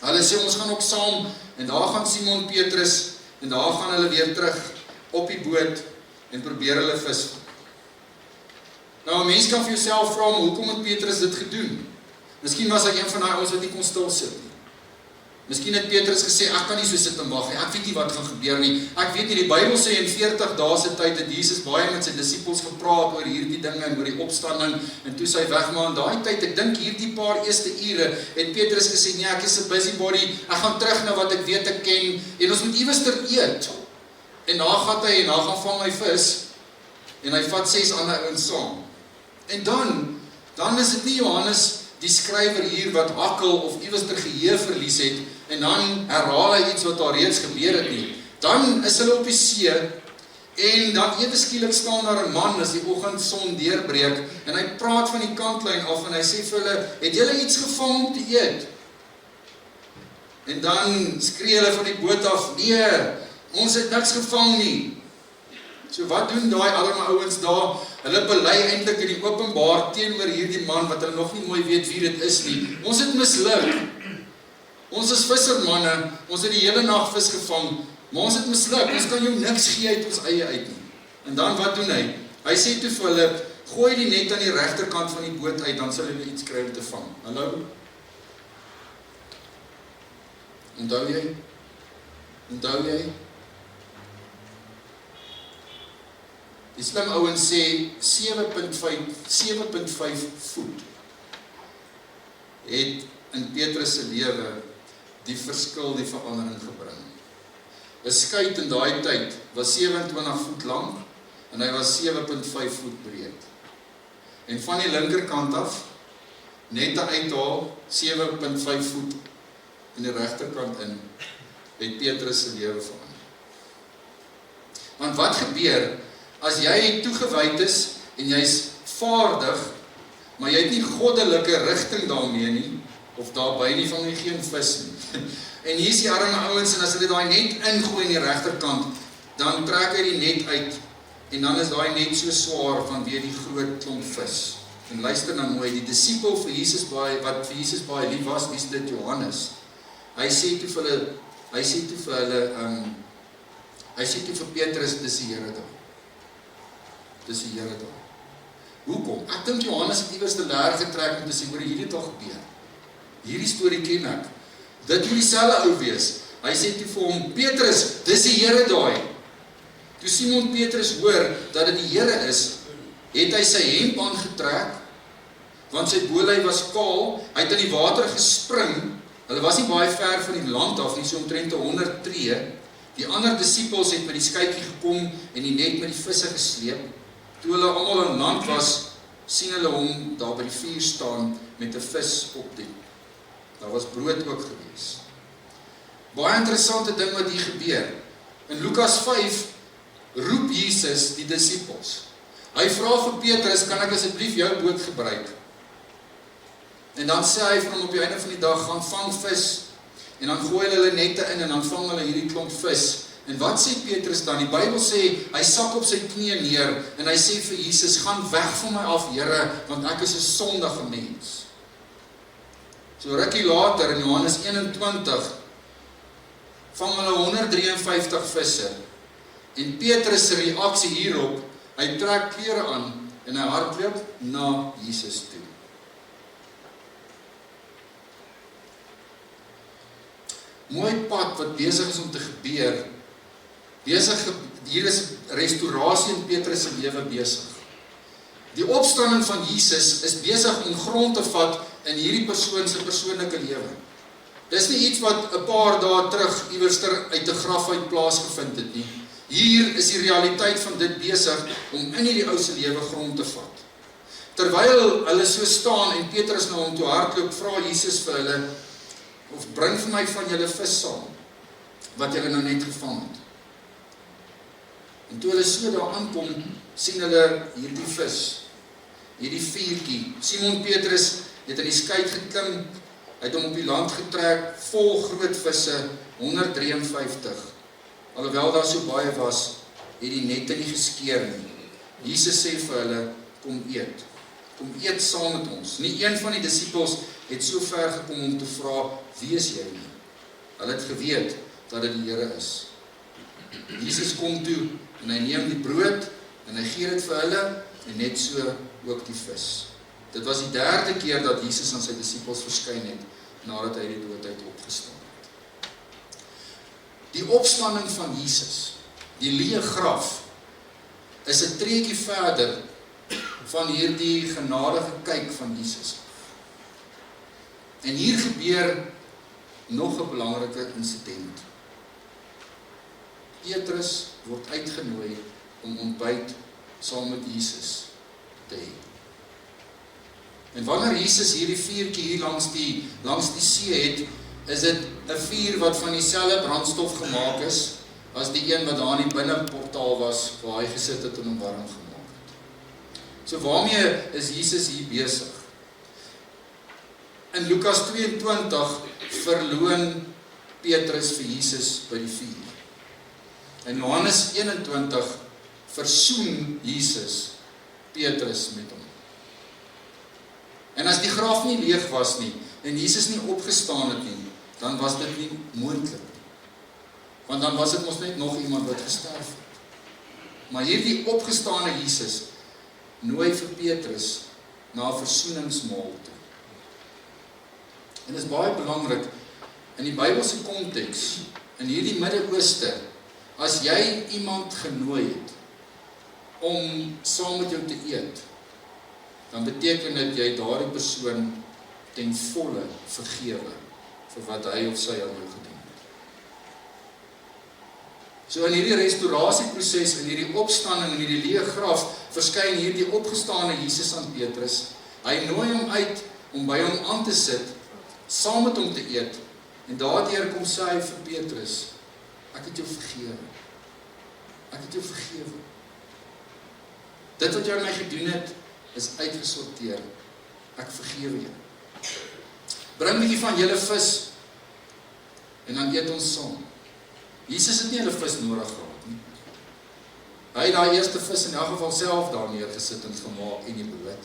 Hulle sê ons gaan ook saam en daar gaan Simon Petrus en daar gaan hulle weer terug op die boot en probeer hulle vis vang. Nou 'n mens kan vir jouself vra, maar hoekom het Petrus dit gedoen? Miskien was hy een van daai ouens wat nie kon stil sit nie. Miskien het Petrus gesê, ek kan nie so sit en wag nie, ek weet nie wat gaan gebeur nie. Ek weet nie, die Bybel sê in 40 dae se tyd het Jesus baie met sy disippels gepraat oor hierdie dinge en oor die opstanding en toe sy weg, maar in daai tyd, ek dink hierdie paar eerste ure, het Petrus gesê, nee, ek is 'n busybody, ek gaan terug na wat ek weet ek ken en ons moet iewers eet. En daar gaan hy en daar gaan vang hy vis en hy vat 6 ander ouens saam. En dan is dit nie Johannes die skrywer hier wat hakkel of iewers geheue verlies het en dan herhaal hy iets wat al reeds gebeur het nie. Dan is hulle op die see en dan ewe skielik staan daar 'n man as die oggendson deurbreek en hy praat van die kantlyn af en hy sê vir hulle, het julle iets gevang om te eet? En dan skree hulle van die boot af, nee, ons het niks gevang nie. So wat doen daai arme ouens daar? Hulle bely eintlik in die openbaar teenoor hierdie man wat hulle nog nie mooi weet wie dit is nie. Ons het misluk. Ons is vissermanne, ons het die hele nag vis gevang, maar ons het misluk. Ons kan jou niks gee uit ons eie uit nie. En dan wat doen hy? Hy sê toe vir hulle, gooi die net aan die regterkant van die boot uit, dan sal hulle iets kry om te vang. Hallo? Onthou jy? Onthou jy? Die slim ouens sê 7.5 voet het in Petrus se lewe die verskil, die verandering gebring. 'n Skei in daai tyd was 27 voet lank en hy was 7.5 voet breed. En van die linkerkant af net 'n uithaal 7.5 voet in die regterkant in het Petrus se lewe verander. Want wat gebeur as jy toegewyd is en jy's vaardig, maar jy het nie goddelike rigting daarmee nie, of daarby nie, vang jy geen vis nie. En hier is die arme ouens, en as hulle daai net ingooi in die regterkant, dan trek hy die net uit, en dan is daai net so swaar vanweë die groot klomp vis. En luister nou mooi, die disipel vir Jesus wat vir Jesus baie lief was, wie is dit? Johannes. Hy sê toe vir Petrus, dis die Here daar. Dis die Here daar. Hoekom? Ek dink Johannes het iewers te leer getrek om te sê, hoor, hierdie het al gebeur. Hierdie storie ken ek. Dit moet dieselfde ou wees. Hy sê toe vir hom, Petrus, dis die Here daai. Toe Simon Petrus hoor dat dit die Here is, het hy sy hemp aangetrek, want sy bolei was kaal, hy het in die water gespring, hulle was nie baie ver van die land af nie, so omtrent 100 tree, die ander disippels het met die skytjie gekom en die net met die visse gesleep. Toe hulle almal aan land was, sien hulle hom daar by die vuur staan met 'n vis op die. Daar was brood ook gewees. Baie interessante ding wat hier gebeur. In Lukas 5 roep Jesus die disippels. Hy vra vir Petrus, kan ek asseblief jou boot gebruik? En dan sê hy vir hom op die einde van die dag, gaan vang vis, en dan gooi hulle nette in, en dan vang hulle hierdie klomp vis. En wat sê Petrus dan? Die Bybel sê, hy sak op sy knieë neer, en hy sê vir Jesus, gaan weg van my af, Here, want ek is 'n sondige mens. So rukkie later, in Johannes 21, vang hulle 153 visse. En Petrus se reaksie hierop, hy trek klere aan en hy hardloop na Jesus toe. Mooi pad wat besig is om te gebeur, hier is restaurasie in Petrus se lewe besig. Die opstanding van Jesus is besig om grond te vat in hierdie persoon se persoonlike lewe. Dis nie iets wat 'n paar dae terug iewerster uit 'n graf uit plaasgevind het nie. Hier is die realiteit van dit besig om in hierdie ou se lewe grond te vat. Terwyl hulle so staan en Petrus na hom toe hardloop, vra Jesus vir hulle, of bring vir my van julle vis saam, wat julle nou net gevang het. En toe hulle so daar aankom, sien hulle hierdie vis, hierdie vuurtjie. Simon Petrus het in die skei geklim, hy het hom op die land getrek, vol groot visse, 153. Alhoewel daar so baie was, het die nette nie geskeer nie. Jesus sê vir hulle, kom eet saam met ons. Nie een van die disippels het so ver gekom om te vra, wie is jy nie? Hulle het geweet dat dit die Here is. Jesus kom toe en hy neem die brood en hy gee dit vir hulle en net so ook die vis. Dit was die 3de keer dat Jesus aan sy disippels verskyn het nadat hy die dood uit opgestaan het. Die opstanding van Jesus, die leë graf, is 'n treetjie verder van hierdie genadige kyk van Jesus. En hier gebeur nog 'n belangrike insident. Petrus word uitgenooi om ontbyt saam met Jesus te hê. En wanneer Jesus hierdie vuurtjie hier langs die see het, is dit 'n vuur wat van dieselfde brandstof gemaak is as die een wat daar in die binneportaal was waar hy gesit het en hom warm gemaak het. So waarmee is Jesus hier besig? In Lukas 22 verloon Petrus vir Jesus by die vuur. In Johannes 21 versoen Jesus Petrus met hom. En as die graf nie leeg was nie, en Jesus nie opgestaan het nie, dan was dit nie moontlik nie. Want dan was dit mos net nog iemand wat gesterf het. Maar hierdie opgestane Jesus nooi vir Petrus na 'n versoeningsmaal toe. En dit is baie belangrik, in die Bybelse konteks, in hierdie Midde-Ooste, as jy iemand genooi het om saam met jou te eet, dan beteken dit jy daardie persoon ten volle vergewe vir wat hy of sy aan jou gedoen het. So in hierdie restaurasieproses, in hierdie opstanding, in hierdie leë graf, verskyn hierdie opgestane Jesus aan Petrus. Hy nooi hom uit om by hom aan te sit, saam met hom te eet, en daardeur kom sê hy vir Petrus, ek het jou vergewe. Ek het jou vergewe. Dit wat jy aan my gedoen het, is uitgesorteer. Ek vergewe jou. Bring 'n bietjie van julle vis, en dan eet ons saam. Jesus het nie hulle vis nodig gehad nie. Hy het daai eerste vis in elk geval self daar neergesit en gemaak en die brood.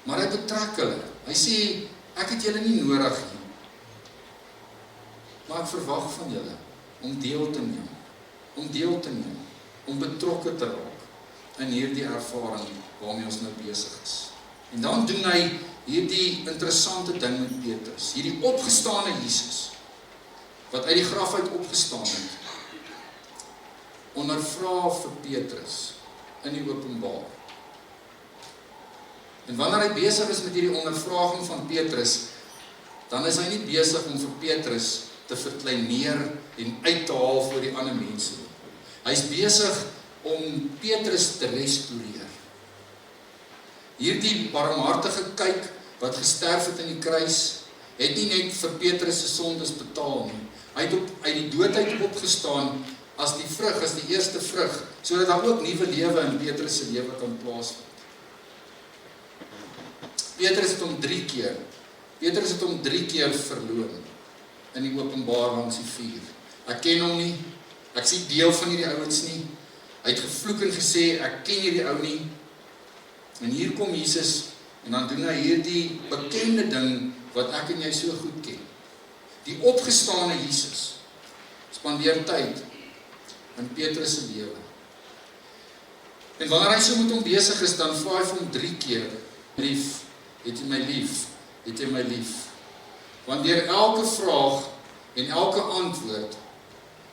Maar hy betrek hulle. Hy sê, ek het julle nie nodig nie. Maar ek verwag van julle om deel te neem. Om betrokke te raak in hierdie ervaring waarmee ons nou besig is. En dan doen hy hierdie interessante ding met Petrus, hierdie opgestane Jesus, wat uit die graf uit opgestaan het, ondervra vir Petrus in die openbaar. En wanneer hy besig is met hierdie ondervraging van Petrus, dan is hy nie besig om vir Petrus te verkleineer en uit te haal voor die ander mense. Hy is besig om Petrus te restoreer. Hierdie barmhartige kyk wat gesterf het in die kruis, het nie net vir Petrus se sondes betaal nie. Hy het uit die dood uit opgestaan as die vrug, as die eerste vrug, sodat daar ook nuwe lewe in Petrus se lewe kan plaasvind. Petrus het hom 3 keer verloon in die openbaar langs die vuur. Ek ken hom nie, ek sien deel van hierdie ouens nie. Hy het gevloek en gesê, ek ken hierdie ou nie. En hier kom Jesus, en dan doen hy hierdie bekende ding, wat ek en jy so goed ken. Die opgestane Jesus. Is spandeer tyd in Petrus se lewe. En wanneer hy so met hom besig is, dan vra hy vir hom 3 keer, lief, het jy my lief, het jy my lief. Want deur elke vraag en elke antwoord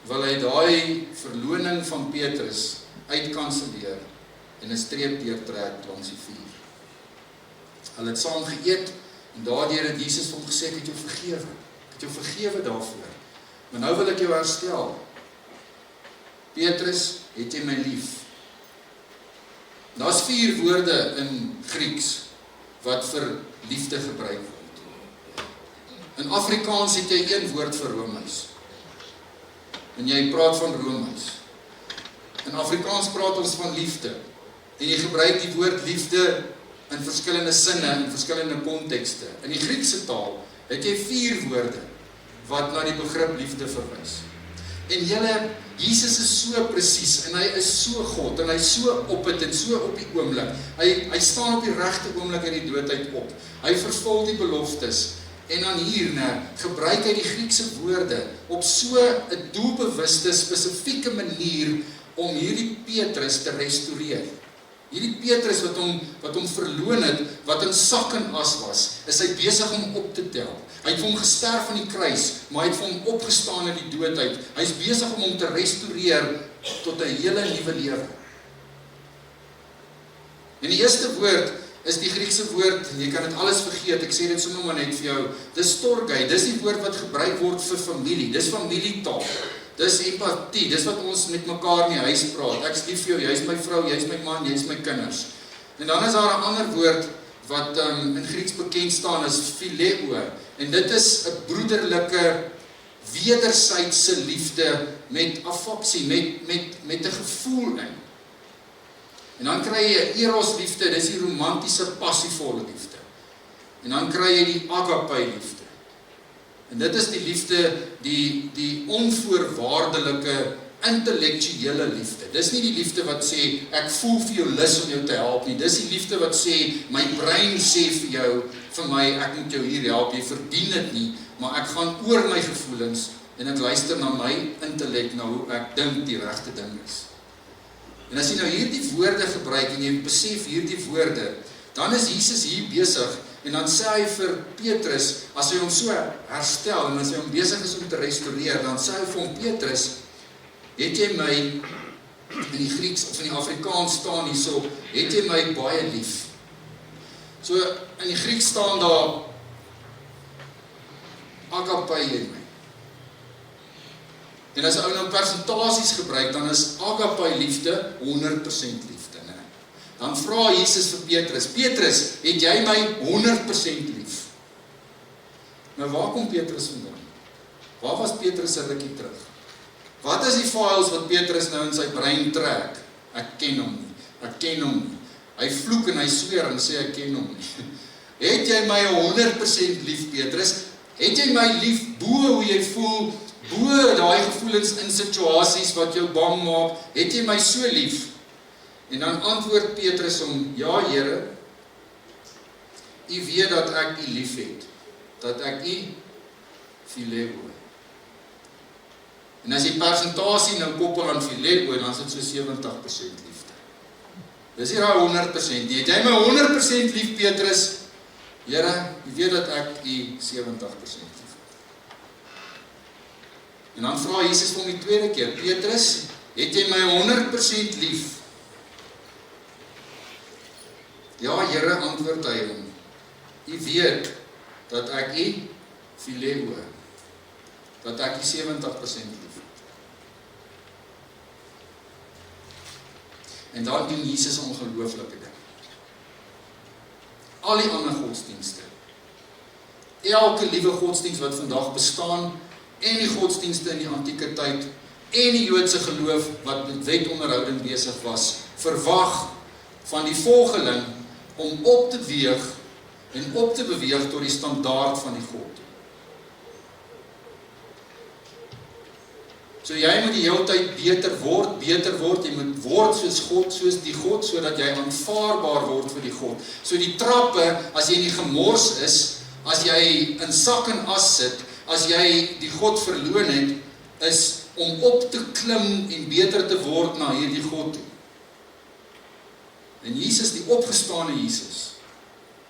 wil hy daai verloning van Petrus uitkanselleer en 'n streep deurtrek langs die vuur. Hulle het saam geëet en daardeur het Jesus vir hom gesê, ek het jou vergewe. Ek het jou vergewe daarvoor. Maar nou wil ek jou herstel. Petrus, het jy my lief? Daar's 4 woorde in Grieks wat vir liefde gebruik word. In Afrikaans het jy 1 woord vir roomys. En jy praat van roomys. In Afrikaans praat ons van liefde. En jy gebruik die woord liefde in verskillende sinne, in verskillende kontekste. In die Griekse taal het jy 4 woorde wat na die begrip liefde verwys. En julle, Jesus is so presies en hy is so God en hy is so op het en so op die oomblik. Hy staan op die regte oomblik uit die dood uit op. Hy vervul die beloftes. En dan hierna gebruik hy die Griekse woorde op so 'n doelbewuste, spesifieke manier om hierdie Petrus te restoreer. Hierdie Petrus wat hom verloon het, wat in sak en as was, is hy besig om op te tel. Hy het vir hom gesterf aan die kruis, maar hy het vir hom opgestaan uit die dood uit. Hy is besig om hom te restoreer tot 'n hele nuwe lewe. En die eerste woord is die Griekse woord, en jy kan dit alles vergeet, ek sê dit sommer maar net vir jou, dis storgai, dis die woord wat gebruik word vir familie, dis familietaal, dis empatie, dis wat ons met mekaar in die huis praat, ek is lief vir jou, jy is my vrou, jy is my man, jy is my kinders. En dan is daar 'n ander woord, wat in Grieks bekend staan as phileo, en dit is 'n broederlike, wedersydse liefde, met affeksie, met 'n gevoel in. En dan kry jy eros liefde, dis die romantiese, passievolle liefde. En dan kry jy die agape liefde. En dit is die liefde, die onvoorwaardelike, intellektuele liefde. Dis nie die liefde wat sê, ek voel vir jou lus om jou te help nie. Dis die liefde wat sê, my brein sê vir jou, vir my, ek moet jou hier help, jy verdien dit nie, maar ek gaan oor my gevoelens, en ek luister na my intellek, na hoe ek dink die regte ding is. En as jy nou hierdie woorde gebruik, en jy besef hierdie woorde, dan is Jesus hier besig, en dan sê hy vir Petrus, as hy hom so herstel, en as hy hom besig is om te restoreer, dan sê hy vir hom, Petrus, het jy my, in die Grieks of in die Afrikaans staan hierso, het jy my baie lief. So, in die Grieks staan daar, agape jy my. En as ou nou persentasies gebruik, dan is agape liefde 100% liefde. Nee. Dan vra Jesus vir Petrus, Petrus, het jy my 100% lief? Nou waar kom Petrus vandaan? Waar was Petrus 'n rukkie terug? Wat is die files wat Petrus nou in sy brein trek? Ek ken hom nie, ek ken hom nie. Hy vloek en hy sweer en sê ek ken hom nie. Het jy my 100% lief, Petrus? Het jy my lief bo hoe jy voel, bo daai gevoelens in situasies wat jou bang maak? Het jy my so lief? En dan antwoord Petrus hom, ja Here, U weet dat ek U lief het, dat ek U phileo. En as die persentasie nou koppel aan phileo, dan is dit so 70% liefde. Dis hier daai 100% nie. Het jy my 100% lief, Petrus? Here, U weet dat ek U 70% lief het. En dan vra Jesus vir hom die tweede keer, Petrus, het jy my 100% lief? Ja, Here, antwoord hy hom. U weet dat ek U phileo, dat ek U 70% lief het. En dan doen Jesus 'n ongelooflike ding. Al die ander godsdienste, elke liewe godsdienst wat vandag bestaan, en die godsdienste in die antieke tyd, en die Joodse geloof wat met wetonderhouding besig was, verwag van die volgeling om op te weeg en op te beweeg tot die standaard van die God. So jy moet die hele tyd beter word, jy moet word soos God, soos die God, sodat jy aanvaarbaar word vir die God. So die trappe, as jy in die gemors is, as jy in sak en as sit, as jy die God verloon het, om op te klim en beter te word na hierdie God toe. En Jesus, die opgestane Jesus,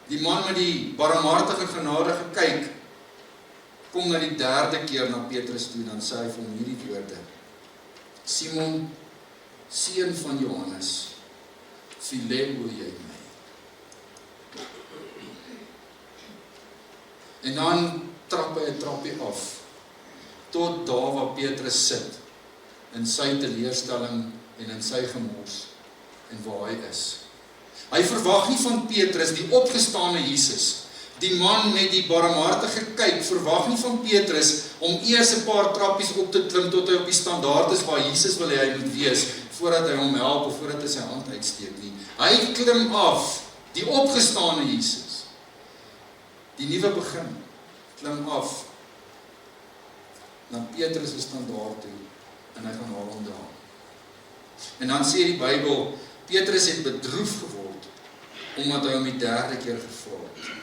die man met die barmhartige genadige kyk, kom na die derde keer na Petrus toe, dan sê hy vir hom hierdie woorde: Simon, seun van Johannes, phileo jy my? En dan trap hy 'n trappie af, tot daar waar Petrus sit, in sy teleurstelling en in sy gemors, en waar hy is. Hy verwag nie van Petrus, die opgestane Jesus, die man met die barmhartige kyk, verwag nie van Petrus om eers 'n paar trappies op te klim tot hy op die standaard is waar Jesus wil hê hy moet wees, voordat hy hom help of voordat hy sy hand uitsteek nie. Hy klim af, die opgestane Jesus, die nuwe begin, klim af na Petrus se standaard toe, en hy gaan haar ondra. En dan sê die Bybel, Petrus het bedroef geword, omdat hy hom die derde keer gevra het: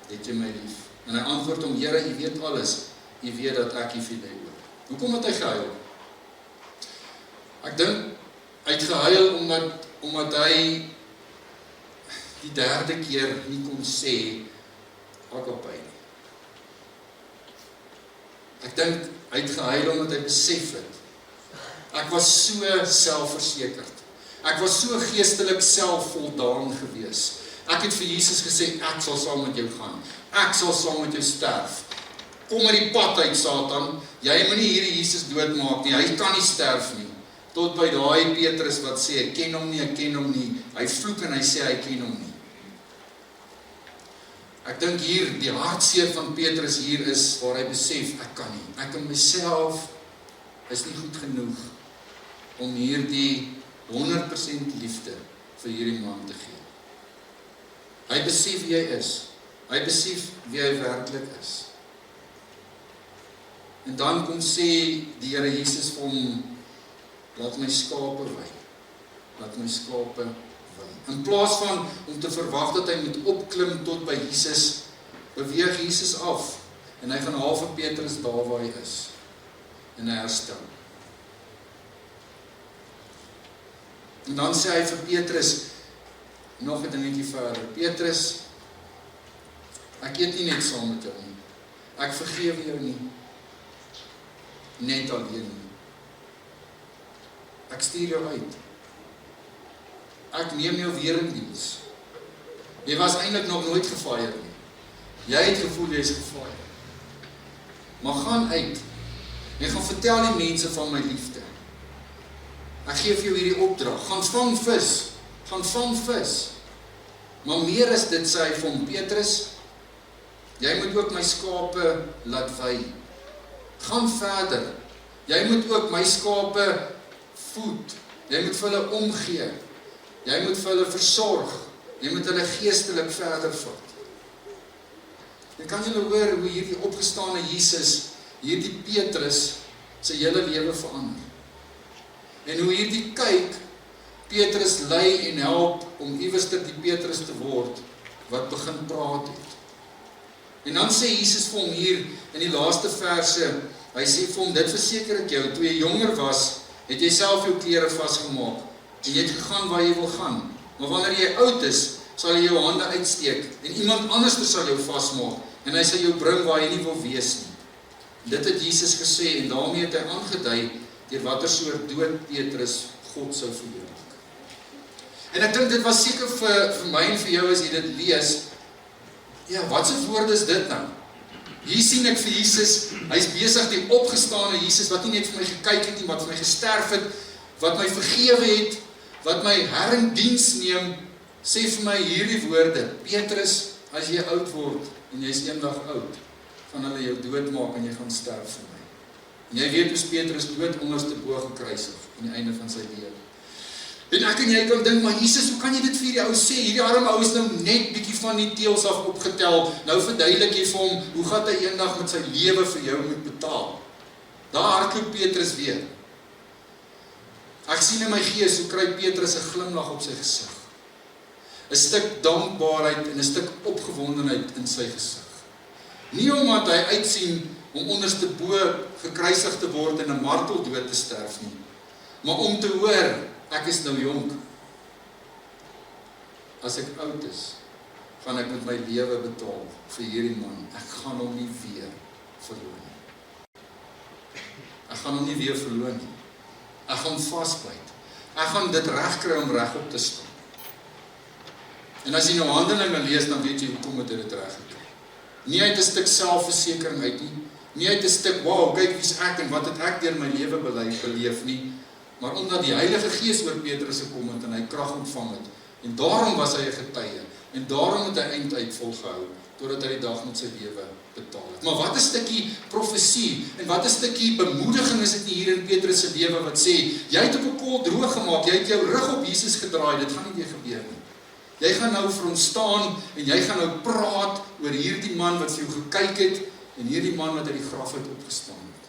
het jy my lief? En hy antwoord hom: Here, U weet alles, U weet dat ek U phileo. Hoekom het hy gehuil? Ek dink hy het gehuil omdat hy die derde keer nie kon sê agape nie. Ek dink hy het gehuil omdat hy besef het, ek was so selfversekerd. Ek was so geestelik selfvoldaan gewees. Ek het vir Jesus gesê, ek sal saam met jou gaan. Ek sal saam met jou sterf. Kom uit die pad uit, Satan. Jy moet nie hierdie Jesus doodmaak nie. Hy kan nie sterf nie. Tot by daai Petrus wat sê, ek ken hom nie, ek ken hom nie. Hy vloek en hy sê, hy ken hom nie. Ek dink hier, die hartseer van Petrus hier is, waar hy besef, ek kan nie. Ek in myself is nie goed genoeg om hierdie 100% liefde vir hierdie man te gee. Hy besef wie hy is. Hy besef wie hy werklik is. En dan kom sê die Here Jesus vir hom, laat my skape wy. Laat my skape wy. In plaas van om te verwag dat hy moet opklim tot by Jesus, beweeg Jesus af. En hy gaan haal vir Petrus daar waar hy is. En hy herstel. En dan sê hy vir Petrus, nog 'n dingetjie verder: Petrus, ek eet nie net saam met jou nie. Ek vergewe jou nie. Net alleen nie. Ek stuur jou uit. Ek neem jou weer in diens. Jy was eintlik nog nooit gefire nie. Jy het gevoel jy is gefire. Maar gaan uit. Jy gaan vertel die mense van my liefde. Ek gee vir jou hierdie opdrag. Gaan vang vis. Gaan vang vis. Maar meer as dit sê hy vir hom: Petrus, jy moet ook my skape laat wy. Gaan verder. Jy moet ook my skape voed. Jy moet vir hulle omgee. Jy moet vir hulle versorg. Jy moet hulle geestelik verder vat. En kan julle hoor hoe hierdie opgestane Jesus, hierdie Petrus, sy hele lewe verander. En hoe hierdie kyk Petrus lei en help om iewerster die Petrus te word wat begin praat het. En dan sê Jesus vir hom hier in die laaste verse, hy sê vir hom: dit verseker ek jou, toe jy jonger was, het jy self jou klere vasgemaak en jy het gegaan waar jy wil gaan. Maar wanneer jy oud is, sal jy jou hande uitsteek en iemand anders sal jou vasmaak en hy sal jou bring waar jy nie wil wees nie. Dit het Jesus gesê en daarmee het hy aangedui deur watter soort dood Petrus God sou verheerlik. En ek dink dit was seker vir my en vir jou as jy dit lees. Ja, wat se woorde is dit nou? Hier sien ek vir Jesus, hy's besig, die opgestane Jesus wat nie net vir my gekyk het nie, wat vir my gesterf het, wat my vergewe het, wat my herin diens neem, sê vir my hierdie woorde: Petrus, as jy oud word en jy is eendag oud, gaan hulle jou doodmaak en jy gaan sterf vir my. En jy weet hoe Petrus dood onderste bo gekruisig aan die einde van sy lewe. En ek en jy kan dink, maar Jesus, hoe kan jy dit vir die ou sê? Hierdie arme ou is nou net bietjie van die teels af opgetel. Nou verduidelik jy vir hom, hoe gaan hy eendag met sy lewe vir jou moet betaal? Daar hardloop Petrus weer. Ek sien in my gees, hoe kry Petrus 'n glimlag op sy gesig. 'n Stuk dankbaarheid en 'n stuk opgewondenheid in sy gesig. Nie omdat hy uitsien om onderste bo gekruisig te word en 'n marteldood te sterf nie, maar om te hoor, ek is nou jonk. As ek oud is, gaan ek met my lewe betaal vir hierdie man. Ek gaan hom nie weer verloor nie. Ek gaan hom nie weer verloor nie. Ek gaan vasbyt. Ek gaan dit regkry om regop te staan. En as jy nou Handelinge lees, dan weet jy hoekom het hy dit reg gekry. Nie uit 'n stuk selfversekering uit nie, nie uit 'n stuk, wow, kyk wie's ek en wat het ek deur my lewe beleef nie, maar omdat die Heilige Gees oor Petrus gekom het en hy krag ontvang het. En daarom was hy 'n getuie, en daarom het hy einduit volgehou, totdat hy die dag met sy lewe betaal het. Maar wat 'n stukkie profesie, en wat 'n stukkie bemoediging is dit hier in Petrus se lewe, wat sê, jy het op 'n kol droog gemaak, jy het jou rug op Jesus gedraai, dit gaan nie weer gebeur nie. Jy gaan nou vir hom staan, en jy gaan nou praat oor hierdie man wat vir jou gekyk het, en hierdie man wat uit die graf uit opgestaan het.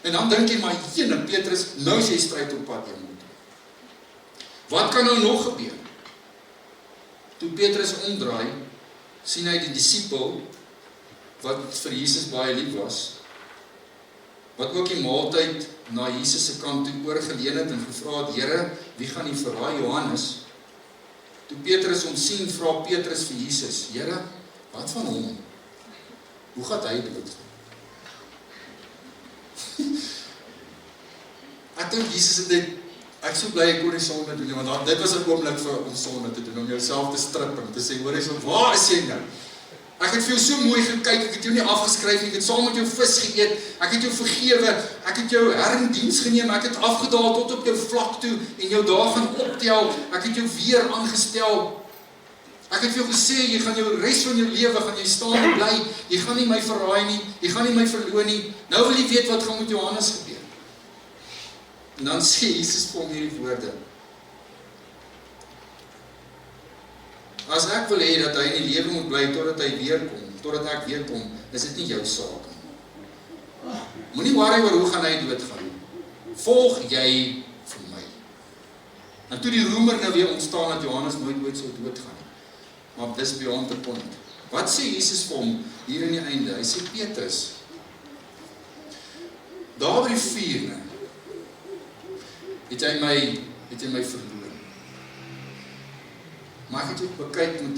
En dan dink jy, maar jene Petrus, nou is jy stryd op pad hemel toe. Wat kan nou nog gebeur? Toe Petrus omdraai, sien hy die disipel, wat vir Jesus baie lief was, wat ook die maaltyd na Jesus se kant toe oorgeleen het en gevra het, Here, wie gaan nie verraai? Johannes. Toe Petrus hom sien, vra Petrus vir Jesus, Here, wat van hom? Hoe gaan hy dood? Ek dink Jesus het dit, ek so bly ek kon nie sonde doen, want dit was 'n oomblik vir om sonde te doen, om jouself te strip en te sê, hoor eens, waar is jy nou? Ek het vir jou so mooi gekyk, ek het jou nie afgeskryf nie, ek het saam met jou vis geëet, ek het jou vergewe, ek het jou herdiens geneem, ek het afgedaal tot op jou vlak toe, en jou daar gaan optel, ek het jou weer aangestel, ek het vir jou gesê, jy gaan jou res van jou lewe, gaan jy staan en bly, jy gaan nie my verraai nie, jy gaan nie my verloon nie, nou wil jy weet wat gaan met Johannes gebeur. En dan sê Jesus vir hom hierdie woorde, as ek wil hê dat hy in die lewe moet bly totdat hy weerkom, totdat ek weerkom, is dit nie jou saak nie. Moenie worry oor hoe gaan hy doodgaan. Volg jy vir my. En toe die roemer nou weer ontstaan dat Johannes nooit sou doodgaan nie. Maar dis beyond the point. Wat sê Jesus vir hom hier in die einde? Hy sê Petrus, daar by die vuur, het jy my verloor. Maar ek het jou bekyk met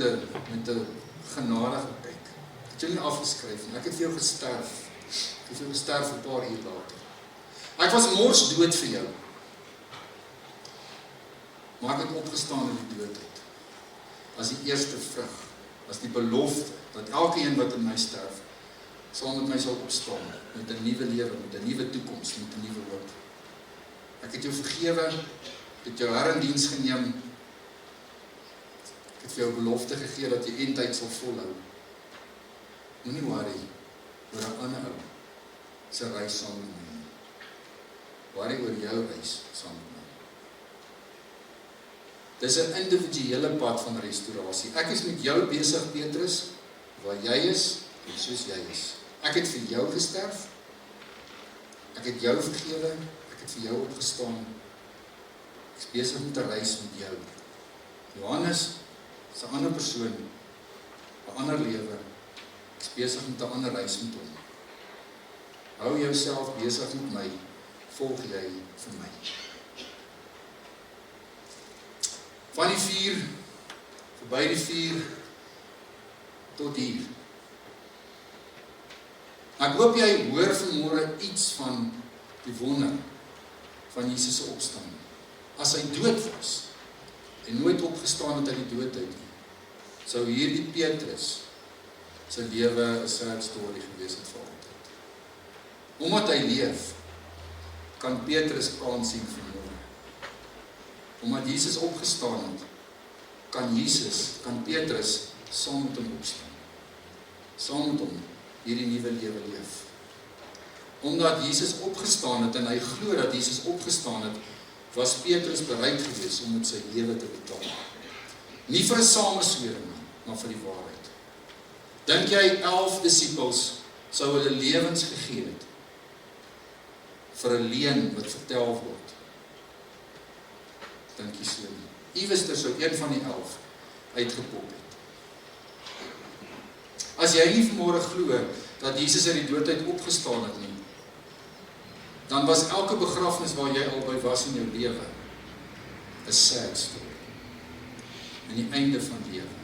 'n genadige kyk. Ek het jou nie afgeskryf nie. Ek het vir jou gesterf. Ek het vir jou gesterf 'n paar uur later. Ek was mors dood vir jou. Maar ek het opgestaan uit die dood uit. As die eerste vrug, as die belofte, dat elkeen wat in my sterf, saam met my sal opstaan, met 'n nuwe lewe, met 'n nuwe toekoms, met 'n nuwe hoop. Ek het jou vergewe, ek het jou herdiens geneem, ek het vir jou belofte gegee dat jy eindtyd sal volhou. Moenie worry oor 'n ander ou se reis saam met my. Worry oor jou reis saam met my. Dis 'n individuele pad van restaurasie. Ek is met jou besig, Petrus, waar jy is en soos jy is. Ek het vir jou gesterf, ek het jou vergewe, ek het vir jou opgestaan. Ek is besig om te reis met jou. Johannes is 'n ander persoon, 'n ander lewe. Ek is besig om 'n ander reis met hom. Hou jouself besig met my, volg jy vir my. Van die vuur, verby die vuur, tot hier. Ek hoop jy hoor vanmôre iets van die wonder van Jesus se opstanding. As hy dood was en nooit opgestaan het uit die dood uit nie, sou hierdie Petrus sy lewe 'n sad storie gewees het vir altyd. Omdat hy leef, kan Petrus kans sien vanmôre. Omdat Jesus opgestaan het, kan Petrus saam met hom opstaan. Saam met hom hierdie nuwe lewe leef. Omdat Jesus opgestaan het en hy glo dat Jesus opgestaan het, was Petrus bereid geweest om met sy lewe te betaal. Nie vir 'n sameswering nie, maar vir die waarheid. Dink jy 11 disippels sou hulle lewens gegee het vir 'n leuen wat vertel word? Dink jy so nie? Iewers sou een van die 11 uitgepop het. As jy nie vanmôre glo dat Jesus uit die dood uit opgestaan het nie, dan was elke begrafnis waar jy albei was in jou lewe 'n sad story. En die einde van lewe.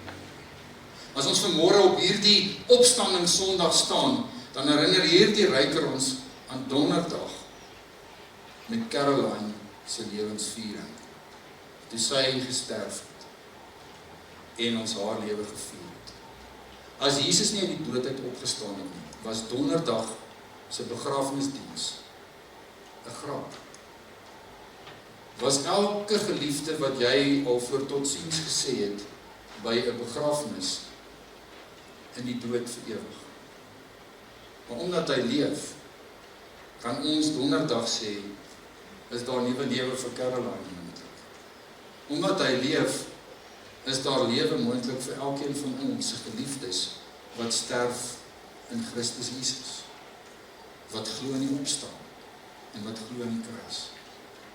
As ons vanmôre op hierdie opstanding Sondag staan, dan herinner hierdie ryker ons aan Donderdag met Caroline se lewensviering. Toe sy gesterf het en ons haar lewe gevier het. As Jesus nie uit die dood uit opgestaan het nie, was Donderdag se begrafnisdiens 'n grap. Was elke geliefde wat jy al voor totsiens gesê het by 'n begrafnis in die dood vir ewig. Maar omdat hy leef, kan ons Donderdag sê, is daar nuwe lewe vir Caroline moontlik. Omdat hy leef, is daar lewe moontlik vir elkeen van ons se geliefdes wat sterf in Christus Jesus, wat glo in die opstaan en wat glo in die kruis.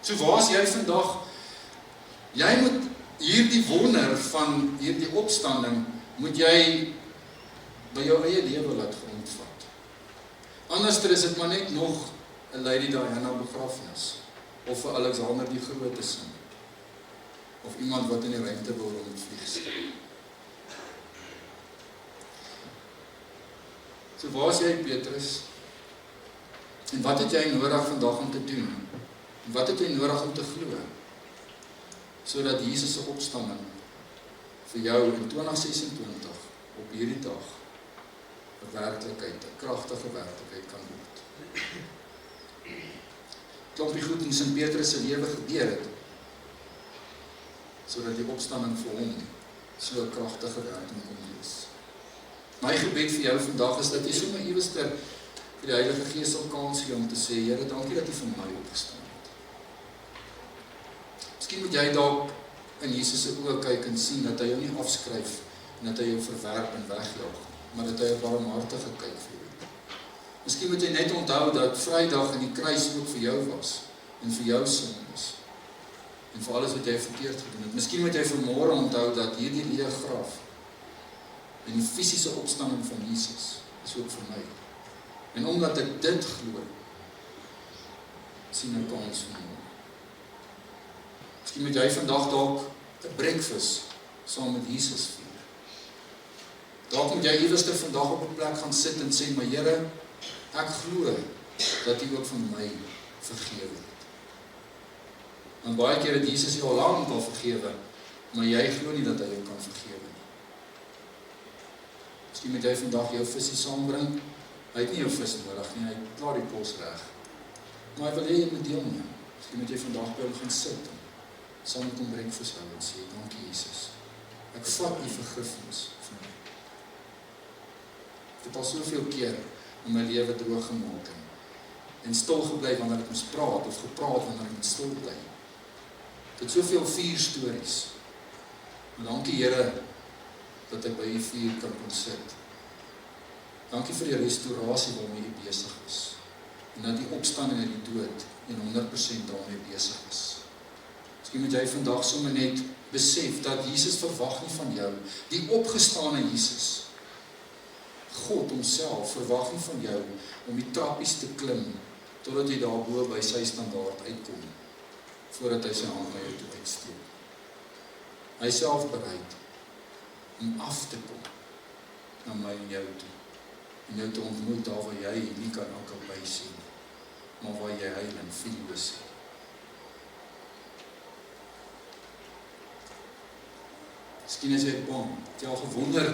So waar is jy vandag? Jy moet hierdie wonder van hierdie opstanding moet jy by jou eie lewe laat grondvat. Anders is dit maar net nog 'n Lady Diana begrafnis of 'n Alexander die Grote se of iemand wat in die ruimte wil rondvlieg. So waar is jy, Petrus? En wat het jy nodig vandag om te doen? En wat het jy nodig om te glo? Sodat Jesus se opstanding vir jou in 2026 op hierdie dag 'n werklikheid, 'n kragtige werklikheid kan word. Klompie goed in Sint Petrus se lewe gebeur het, sodat die opstanding vir hom so 'n kragtige werking kon wees. My gebed vir jou vandag is dat jy sommer iewerster vir die Heilige Gees sal kans gee om te sê, Here, dankie dat U vir my opgestaan het. Miskien moet jy dalk in Jesus se oë kyk en sien dat hy jou nie afskryf en dat hy jou verwerp en wegjaag, maar dat hy 'n barmhartige kyk vir jou het. Miskien moet jy net onthou dat Vrydag in die kruis ook vir jou was en vir jou sondes en vir alles wat jy verkeerd gedoen het. Miskien moet jy vanmôre onthou dat hierdie leë graf en die fisiese opstanding van Jesus is ook vir my. En omdat ek dit glo, sien ek kans vanmôre. Miskien moet jy vandag dalk 'n breakfast saam met Jesus vier. Dalk moet jy iewerster vandag op 'n plek gaan sit en sê, maar Here, ek glo dat U ook van my vergewe het. Want baie keer het Jesus jou al lank al vergewe, maar jy glo nie dat hy jou kan vergewe nie. Miskien moet jy vandag jou visie saambring. Hy het nie jou vis nodig nie, hy het klaar die pos reg. Maar hy wil hê jy moet deelneem. Miskien moet jy vandag by hom gaan sit en saam met hom breakfast hou en sê, dankie Jesus, ek vat U vergifnis vir my. Ek het al soveel keer in my lewe droog gemaak en stil gebly wanneer ek moes praat of gepraat wanneer ek moet stil bly. Ek het soveel vuur stories. Maar dankie Here dat ek by U vuur kan kon sit. Dankie vir die restaurasie waarmee U besig is. En dat die opstanding uit die dood en 100% daarmee besig is. Miskien moet jy vandag sommer net besef dat Jesus verwag nie van jou, die opgestane Jesus, God homself verwag nie van jou om die trappies te klim totdat jy daarbo by sy standaard uitkom voordat hy sy hand na jou toe uitsteek. Hy is self bereid om af te kom na my en jou toe en jou te ontmoet daar waar jy nie kan elke by sien, maar waar jy heil en vielloos sien. Miskien is jy bang, het jy al gewonder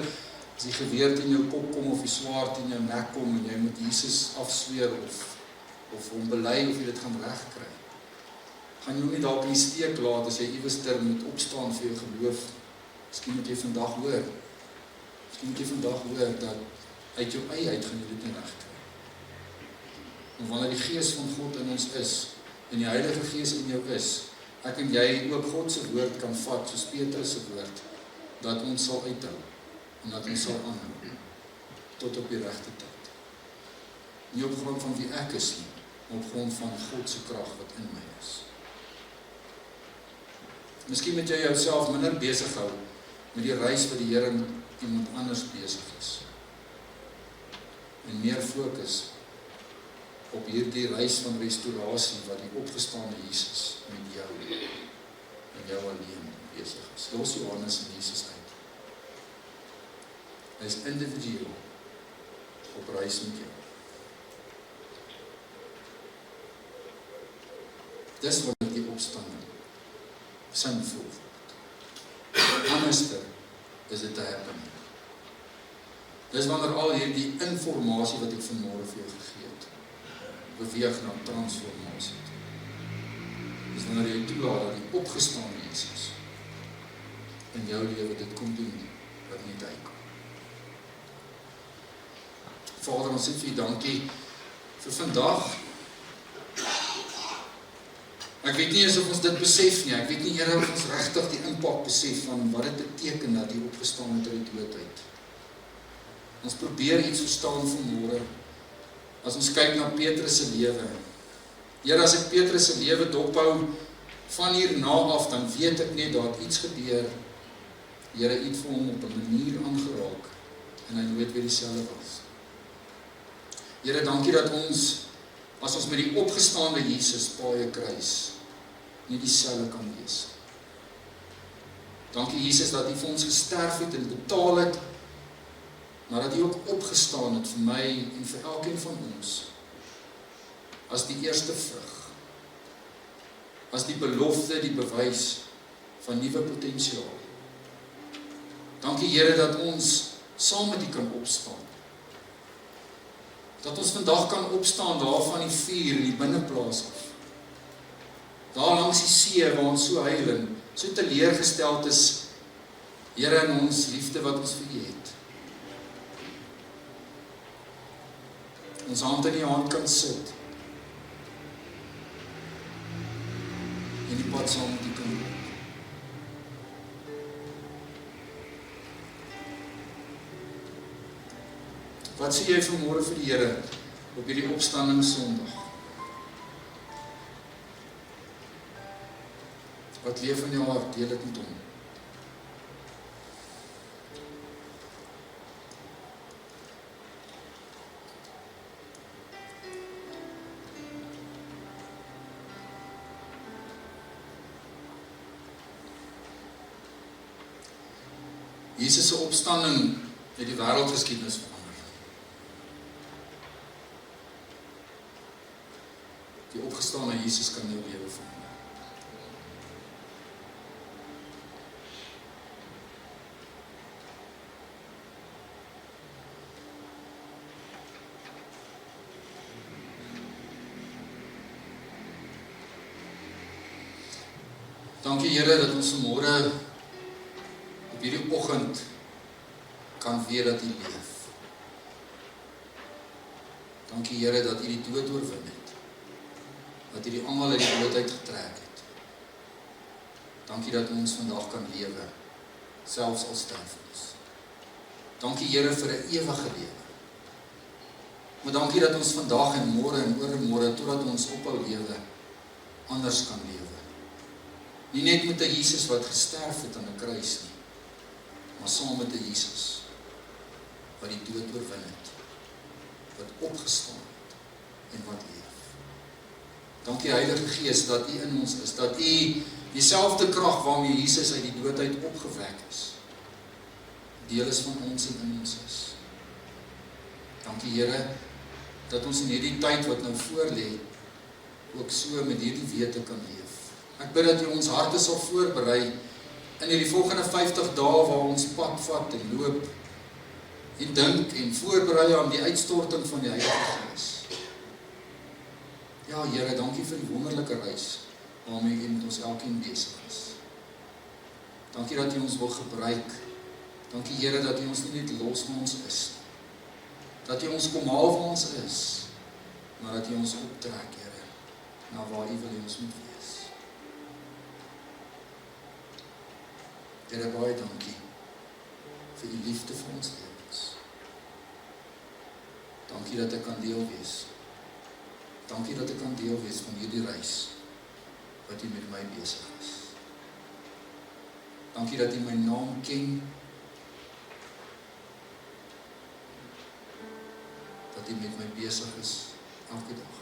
as die geweer teen jou kop kom of die swaard teen jou nek kom en jy moet Jesus afsweer of hom bely of jy dit gaan regkry. Gaan jy nie dalk in die steek laat as jy iewerster moet opstaan vir jou geloof. Miskien moet jy vandag hoor. Miskien moet jy vandag hoor dat uit jou eie uit gaan jy dit nie regkry. En wanneer die Gees van God in ons is en die Heilige Gees in jou is, ek en jy ook God se woord kan vat soos Petrus se woord, dat ons sal uithou en dat ons sal aanhou tot op die regte tyd. Nie op grond van wie ek is nie, maar op grond van God se krag wat in my is. Miskien moet jy jouself minder besig hou met die reis wat die Here met iemand anders besig is. en meer fokus op hierdie reis van restaurasie wat die opgestaande Jesus met jou en jou alleen besig is. Los Johannes en Jesus uit. Hy is individueel op reis met jou. Dis wat die opstanding sinvol word. Anderster is dit 'n happening. Dis wanneer al hierdie informasie wat ek vanmôre vir jou gegee het, beweeg na transformasie toe. Dis wanneer jy toelaat dat die opgestaande Jesus in jou lewe dit kom doen wat nie uitkom. Vader, ons sê vir U dankie vir vandag. Ek weet nie of ons dit besef nie. Ek weet nie eerder of ons regtig die impak besef van wat dit beteken dat U opgestaan het uit die dood uit. Ons probeer iets verstaan vanmôre as ons kyk na Petrus se lewe. Here, as ek Petrus se lewe dophou van hierna af, dan weet ek net daar het iets gebeur. Here, U het vir hom op 'n manier aangeraak en hy nooit weer dieselfde was. Here, dankie dat ons, as ons met die opgestaande Jesus paaie kruis, nie dieselfde kan wees. Dankie Jesus dat U vir ons gesterf het en betaal het, maar dat U ook opgestaan het vir my en vir elkeen van ons, as die eerste vrug, as die belofte, die bewys van nuwe potensiaal. Dankie Here dat ons saam met U kan opstaan. Dat ons vandag kan opstaan daar van die vuur in die binneplaas af. Daar langs die see waar ons so huil en so teleurgesteld is, Here, in ons liefde wat ons vir U het. Ons hand in die hand kan sit en die pad saam met U kan loop. Wat sê jy vanmôre vir die Here op hierdie opstanding Sondag? Wat leef in jou hart? Deel dit met hom. Jesus se opstanding het die wêreldgeskiedenis verander. Die opgestaane Jesus kan jou lewe verander. Dankie Here dat ons vanmôre op hierdie oggend kan weet dat U leef. Dankie Here dat U die dood oorwin het. Dat U die almal uit die dood uitgetrek het. Dankie dat ons vandag kan lewe, selfs al sterf ons. Dankie Here vir 'n ewige lewe. Maar dankie dat ons vandag en môre en oormôre totdat ons ophou lewe, anders kan lewe. Nie net met 'n Jesus wat gesterf het aan 'n kruis nie, maar saam met 'n Jesus wat die dood oorwin het, wat opgestaan het en wat leef. Dankie Heilige Gees dat U in ons is, dat U dieselfde krag waarmee Jesus uit die dood uit opgewek is, deel is van ons en in ons is. Dankie Here dat ons in hierdie tyd wat nou voorlê ook so met hierdie wete kan leef. Ek bid dat U ons harte sal voorberei in hierdie volgende 50 dae waar ons pad vat en loop en dink en voorberei aan die uitstorting van die Heilige Gees. Ja Here, dankie vir die wonderlike reis waarmee U met ons elkeen besig is. Dankie dat U ons wil gebruik. Dankie Here dat U ons nie net los waar ons is. Dat U ons kom haal waar ons is, maar dat U ons optrek, Here, na waar U wil ons moet wees. Here, baie dankie vir U liefde vir ons lewens. Dankie dat ek kan deel wees. Dankie dat ek kan deel wees van hierdie reis wat U met my besig is. Dankie dat U my naam ken. Dat U met my besig is elke dag.